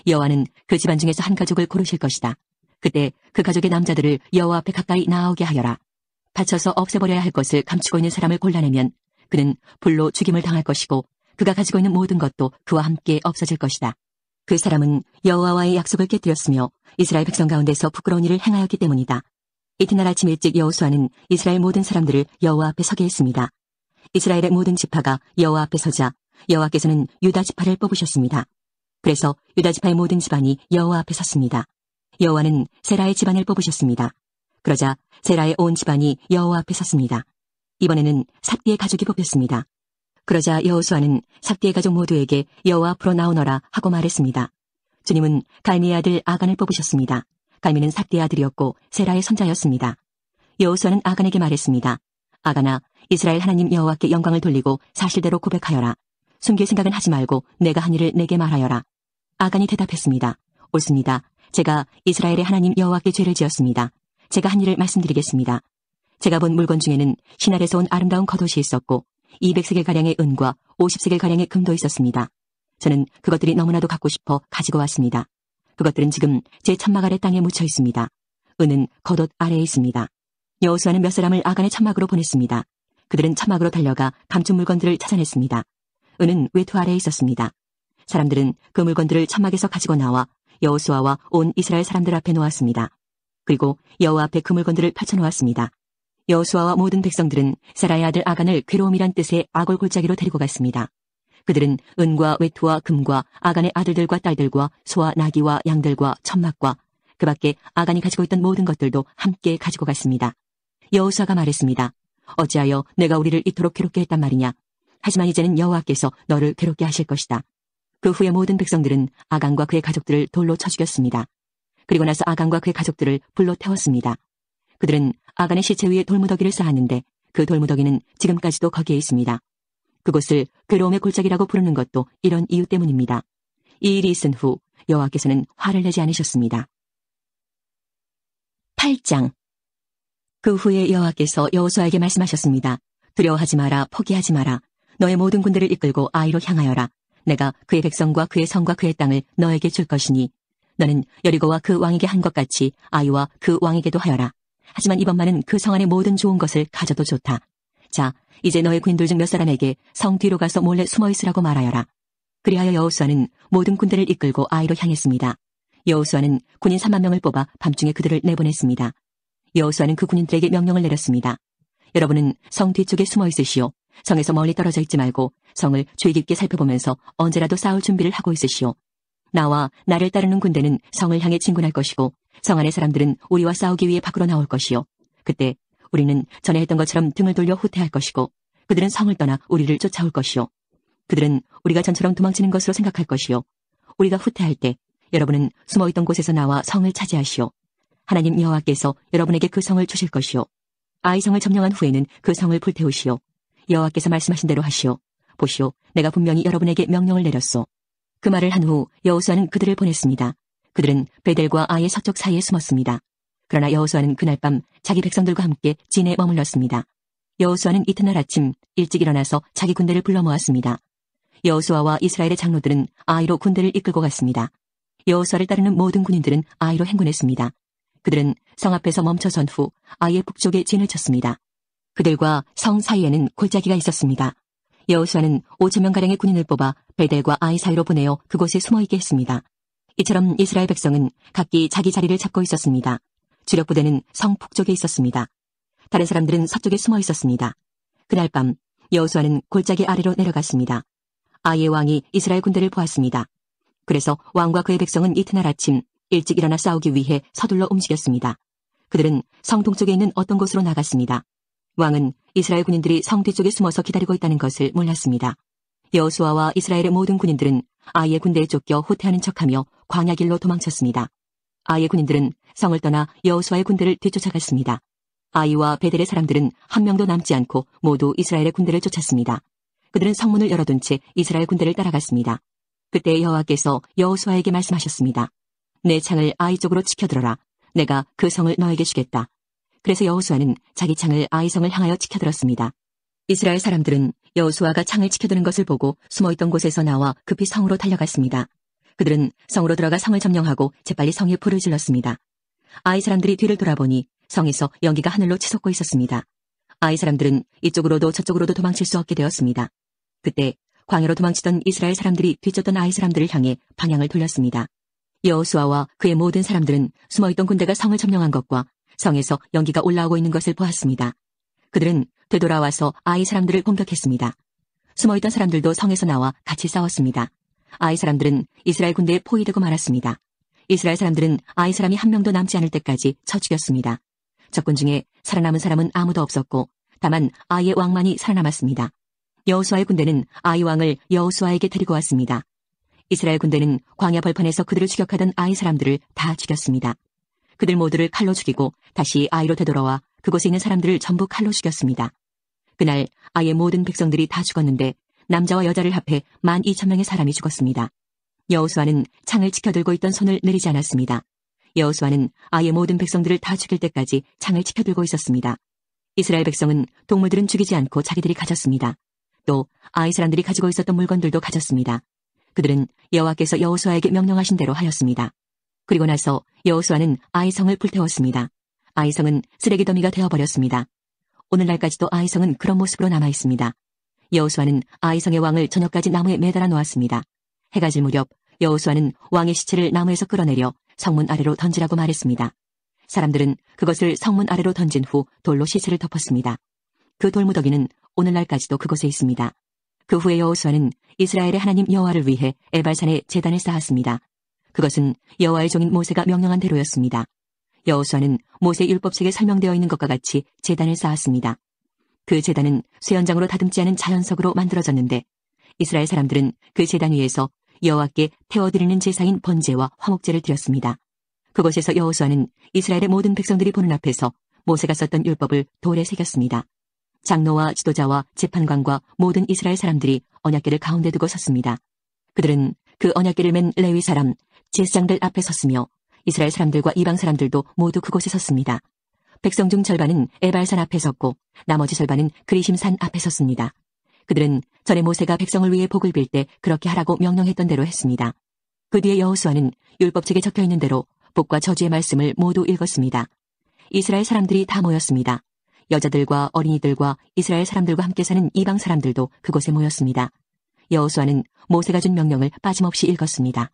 여호와는 그 집안 중에서 한 가족을 고르실 것이다. 그때 그 가족의 남자들을 여호와 앞에 가까이 나오게 하여라. 바쳐서 없애버려야 할 것을 감추고 있는 사람을 골라내면 그는 불로 죽임을 당할 것이고 그가 가지고 있는 모든 것도 그와 함께 없어질 것이다. 그 사람은 여호와와의 약속을 깨뜨렸으며 이스라엘 백성 가운데서 부끄러운 일을 행하였기 때문이다. 이튿날 아침 일찍 여호수아는 이스라엘 모든 사람들을 여호와 앞에 서게 했습니다. 이스라엘의 모든 지파가 여호와 앞에 서자 여호와께서는 유다 지파를 뽑으셨습니다. 그래서 유다 지파의 모든 집안이 여호와 앞에 섰습니다. 여호와는 세라의 집안을 뽑으셨습니다. 그러자 세라의 온 집안이 여호와 앞에 섰습니다. 이번에는 삽디의 가족이 뽑혔습니다. 그러자 여호수아는 삽디의 가족 모두에게 여호와 앞으로 나오너라 하고 말했습니다. 주님은 갈미의 아들 아간을 뽑으셨습니다. 갈미는 삽디의 아들이었고 세라의 손자였습니다. 여호수아는 아간에게 말했습니다. 아간아, 이스라엘 하나님 여호와께 영광을 돌리고 사실대로 고백하여라. 숨길 생각은 하지 말고 내가 한 일을 내게 말하여라. 아간이 대답했습니다. 옳습니다. 제가 이스라엘의 하나님 여호와께 죄를 지었습니다. 제가 한 일을 말씀드리겠습니다. 제가 본 물건 중에는 신할에서 온 아름다운 겉옷이 있었고 200세겔가량의 은과 50세겔가량의 금도 있었습니다. 저는 그것들이 너무나도 갖고 싶어 가지고 왔습니다. 그것들은 지금 제 천막 아래 땅에 묻혀 있습니다. 은은 겉옷 아래에 있습니다. 여호수아는 몇 사람을 아간의 천막으로 보냈습니다. 그들은 천막으로 달려가 감춘 물건들을 찾아냈습니다. 은은 외투 아래에 있었습니다. 사람들은 그 물건들을 천막에서 가지고 나와 여호수아와 온 이스라엘 사람들 앞에 놓았습니다. 그리고 여호와 앞에 그 물건들을 펼쳐놓았습니다. 여호수아와 모든 백성들은 세라의 아들 아간을 괴로움이란 뜻의 아골 골짜기로 데리고 갔습니다. 그들은 은과 외투와 금과 아간의 아들들과 딸들과 소와 나귀와 양들과 천막과 그 밖에 아간이 가지고 있던 모든 것들도 함께 가지고 갔습니다. 여호수아가 말했습니다. 어찌하여 내가 우리를 이토록 괴롭게 했단 말이냐. 하지만 이제는 여호와께서 너를 괴롭게 하실 것이다. 그 후에 모든 백성들은 아간과 그의 가족들을 돌로 쳐 죽였습니다. 그리고 나서 아간과 그의 가족들을 불로 태웠습니다. 그들은 아간의 시체 위에 돌무더기를 쌓았는데 그 돌무더기는 지금까지도 거기에 있습니다. 그곳을 괴로움의 골짜기라고 부르는 것도 이런 이유 때문입니다. 이 일이 있은 후 여호와께서는 화를 내지 않으셨습니다. 8장. 그 후에 여호와께서 여호수아에게 말씀하셨습니다. 두려워하지 마라, 포기하지 마라. 너의 모든 군대를 이끌고 아이로 향하여라. 내가 그의 백성과 그의 성과 그의 땅을 너에게 줄 것이니 너는 여리고와 그 왕에게 한 것 같이 아이와 그 왕에게도 하여라. 하지만 이번만은 그 성 안의 모든 좋은 것을 가져도 좋다. 자, 이제 너의 군인들 중 몇 사람에게 성 뒤로 가서 몰래 숨어 있으라고 말하여라. 그리하여 여호수아는 모든 군대를 이끌고 아이로 향했습니다. 여호수아는 군인 3만 명을 뽑아 밤중에 그들을 내보냈습니다. 여호수아는 그 군인들에게 명령을 내렸습니다. 여러분은 성 뒤쪽에 숨어 있으시오. 성에서 멀리 떨어져 있지 말고 성을 주의 깊게 살펴보면서 언제라도 싸울 준비를 하고 있으시오. 나와 나를 따르는 군대는 성을 향해 진군할 것이고 성 안의 사람들은 우리와 싸우기 위해 밖으로 나올 것이오. 그때 우리는 전에 했던 것처럼 등을 돌려 후퇴할 것이고 그들은 성을 떠나 우리를 쫓아올 것이오. 그들은 우리가 전처럼 도망치는 것으로 생각할 것이오. 우리가 후퇴할 때 여러분은 숨어있던 곳에서 나와 성을 차지하시오. 하나님 여호와께서 여러분에게 그 성을 주실 것이오. 아이 성을 점령한 후에는 그 성을 불태우시오. 여호와께서 말씀하신 대로 하시오. 보시오, 내가 분명히 여러분에게 명령을 내렸소. 그 말을 한 후 여호수아는 그들을 보냈습니다. 그들은 베델과 아이의 서쪽 사이에 숨었습니다. 그러나 여호수아는 그날 밤 자기 백성들과 함께 진에 머물렀습니다. 여호수아는 이튿날 아침 일찍 일어나서 자기 군대를 불러 모았습니다. 여호수아와 이스라엘의 장로들은 아이로 군대를 이끌고 갔습니다. 여호수아를 따르는 모든 군인들은 아이로 행군했습니다. 그들은 성 앞에서 멈춰선 후 아이의 북쪽에 진을 쳤습니다. 그들과 성 사이에는 골짜기가 있었습니다. 여호수아는 5,000명가량의 군인을 뽑아 베델과 아이 사이로 보내어 그곳에 숨어있게 했습니다. 이처럼 이스라엘 백성은 각기 자기 자리를 잡고 있었습니다. 주력 부대는 성 북쪽에 있었습니다. 다른 사람들은 서쪽에 숨어 있었습니다. 그날 밤 여호수아는 골짜기 아래로 내려갔습니다. 아이의 왕이 이스라엘 군대를 보았습니다. 그래서 왕과 그의 백성은 이튿날 아침 일찍 일어나 싸우기 위해 서둘러 움직였습니다. 그들은 성 동쪽에 있는 어떤 곳으로 나갔습니다. 왕은 이스라엘 군인들이 성 뒤쪽에 숨어서 기다리고 있다는 것을 몰랐습니다. 여호수아와 이스라엘의 모든 군인들은 아이의 군대에 쫓겨 후퇴하는 척하며 광야길로 도망쳤습니다. 아이의 군인들은 성을 떠나 여호수아의 군대를 뒤쫓아갔습니다. 아이와 베델의 사람들은 한 명도 남지 않고 모두 이스라엘의 군대를 쫓았습니다. 그들은 성문을 열어둔 채 이스라엘 군대를 따라갔습니다. 그때 여호와께서 여호수아에게 말씀하셨습니다. 내 창을 아이 쪽으로 치켜들어라. 내가 그 성을 너에게 주겠다. 그래서 여호수아는 자기 창을 아이 성을 향하여 치켜들었습니다. 이스라엘 사람들은 여호수아가 창을 치켜드는 것을 보고 숨어있던 곳에서 나와 급히 성으로 달려갔습니다. 그들은 성으로 들어가 성을 점령하고 재빨리 성에 불을 질렀습니다. 아이 사람들이 뒤를 돌아보니 성에서 연기가 하늘로 치솟고 있었습니다. 아이 사람들은 이쪽으로도 저쪽으로도 도망칠 수 없게 되었습니다. 그때 광야로 도망치던 이스라엘 사람들이 뒤쫓던 아이 사람들을 향해 방향을 돌렸습니다. 여호수아와 그의 모든 사람들은 숨어있던 군대가 성을 점령한 것과 성에서 연기가 올라오고 있는 것을 보았습니다. 그들은 되돌아와서 아이 사람들을 공격했습니다. 숨어있던 사람들도 성에서 나와 같이 싸웠습니다. 아이 사람들은 이스라엘 군대에 포위되고 말았습니다. 이스라엘 사람들은 아이 사람이 한 명도 남지 않을 때까지 쳐 죽였습니다. 적군 중에 살아남은 사람은 아무도 없었고 다만 아이의 왕만이 살아남았습니다. 여호수아의 군대는 아이 왕을 여호수아에게 데리고 왔습니다. 이스라엘 군대는 광야 벌판에서 그들을 추격하던 아이 사람들을 다 죽였습니다. 그들 모두를 칼로 죽이고 다시 아이로 되돌아와 그곳에 있는 사람들을 전부 칼로 죽였습니다. 그날 아이의 모든 백성들이 다 죽었는데 남자와 여자를 합해 12,000명의 사람이 죽었습니다. 여호수아는 창을 치켜들고 있던 손을 내리지 않았습니다. 여호수아는 아이의 모든 백성들을 다 죽일 때까지 창을 치켜들고 있었습니다. 이스라엘 백성은 동물들은 죽이지 않고 자기들이 가졌습니다. 또 아이 사람들이 가지고 있었던 물건들도 가졌습니다. 그들은 여호와께서 여호수아에게 명령하신 대로 하였습니다. 그리고 나서 여호수아는 아이 성을 불태웠습니다. 아이 성은 쓰레기 더미가 되어버렸습니다. 오늘날까지도 아이 성은 그런 모습으로 남아 있습니다. 여호수아는 아이 성의 왕을 저녁까지 나무에 매달아 놓았습니다. 해가 질 무렵 여호수아는 왕의 시체를 나무에서 끌어내려 성문 아래로 던지라고 말했습니다. 사람들은 그것을 성문 아래로 던진 후 돌로 시체를 덮었습니다. 그 돌무더기는 오늘날까지도 그곳에 있습니다. 그 후에 여호수아는 이스라엘의 하나님 여호와를 위해 에발산에 제단을 쌓았습니다. 그것은 여호와의 종인 모세가 명령한 대로였습니다. 여호수아는 모세 율법책에 설명되어 있는 것과 같이 제단을 쌓았습니다. 그 제단은 쇠연장으로 다듬지 않은 자연석으로 만들어졌는데 이스라엘 사람들은 그 제단 위에서 여호와께 태워드리는 제사인 번제와 화목제를 드렸습니다. 그곳에서 여호수아는 이스라엘의 모든 백성들이 보는 앞에서 모세가 썼던 율법을 돌에 새겼습니다. 장로와 지도자와 재판관과 모든 이스라엘 사람들이 언약궤를 가운데 두고 섰습니다. 그들은 그 언약궤를 맨 레위 사람, 제사장들 앞에 섰으며 이스라엘 사람들과 이방 사람들도 모두 그곳에 섰습니다. 백성 중 절반은 에발산 앞에 섰고 나머지 절반은 그리심산 앞에 섰습니다. 그들은 전에 모세가 백성을 위해 복을 빌 때 그렇게 하라고 명령했던 대로 했습니다. 그 뒤에 여호수아는 율법책에 적혀있는 대로 복과 저주의 말씀을 모두 읽었습니다. 이스라엘 사람들이 다 모였습니다. 여자들과 어린이들과 이스라엘 사람들과 함께 사는 이방 사람들도 그곳에 모였습니다. 여호수아는 모세가 준 명령을 빠짐없이 읽었습니다.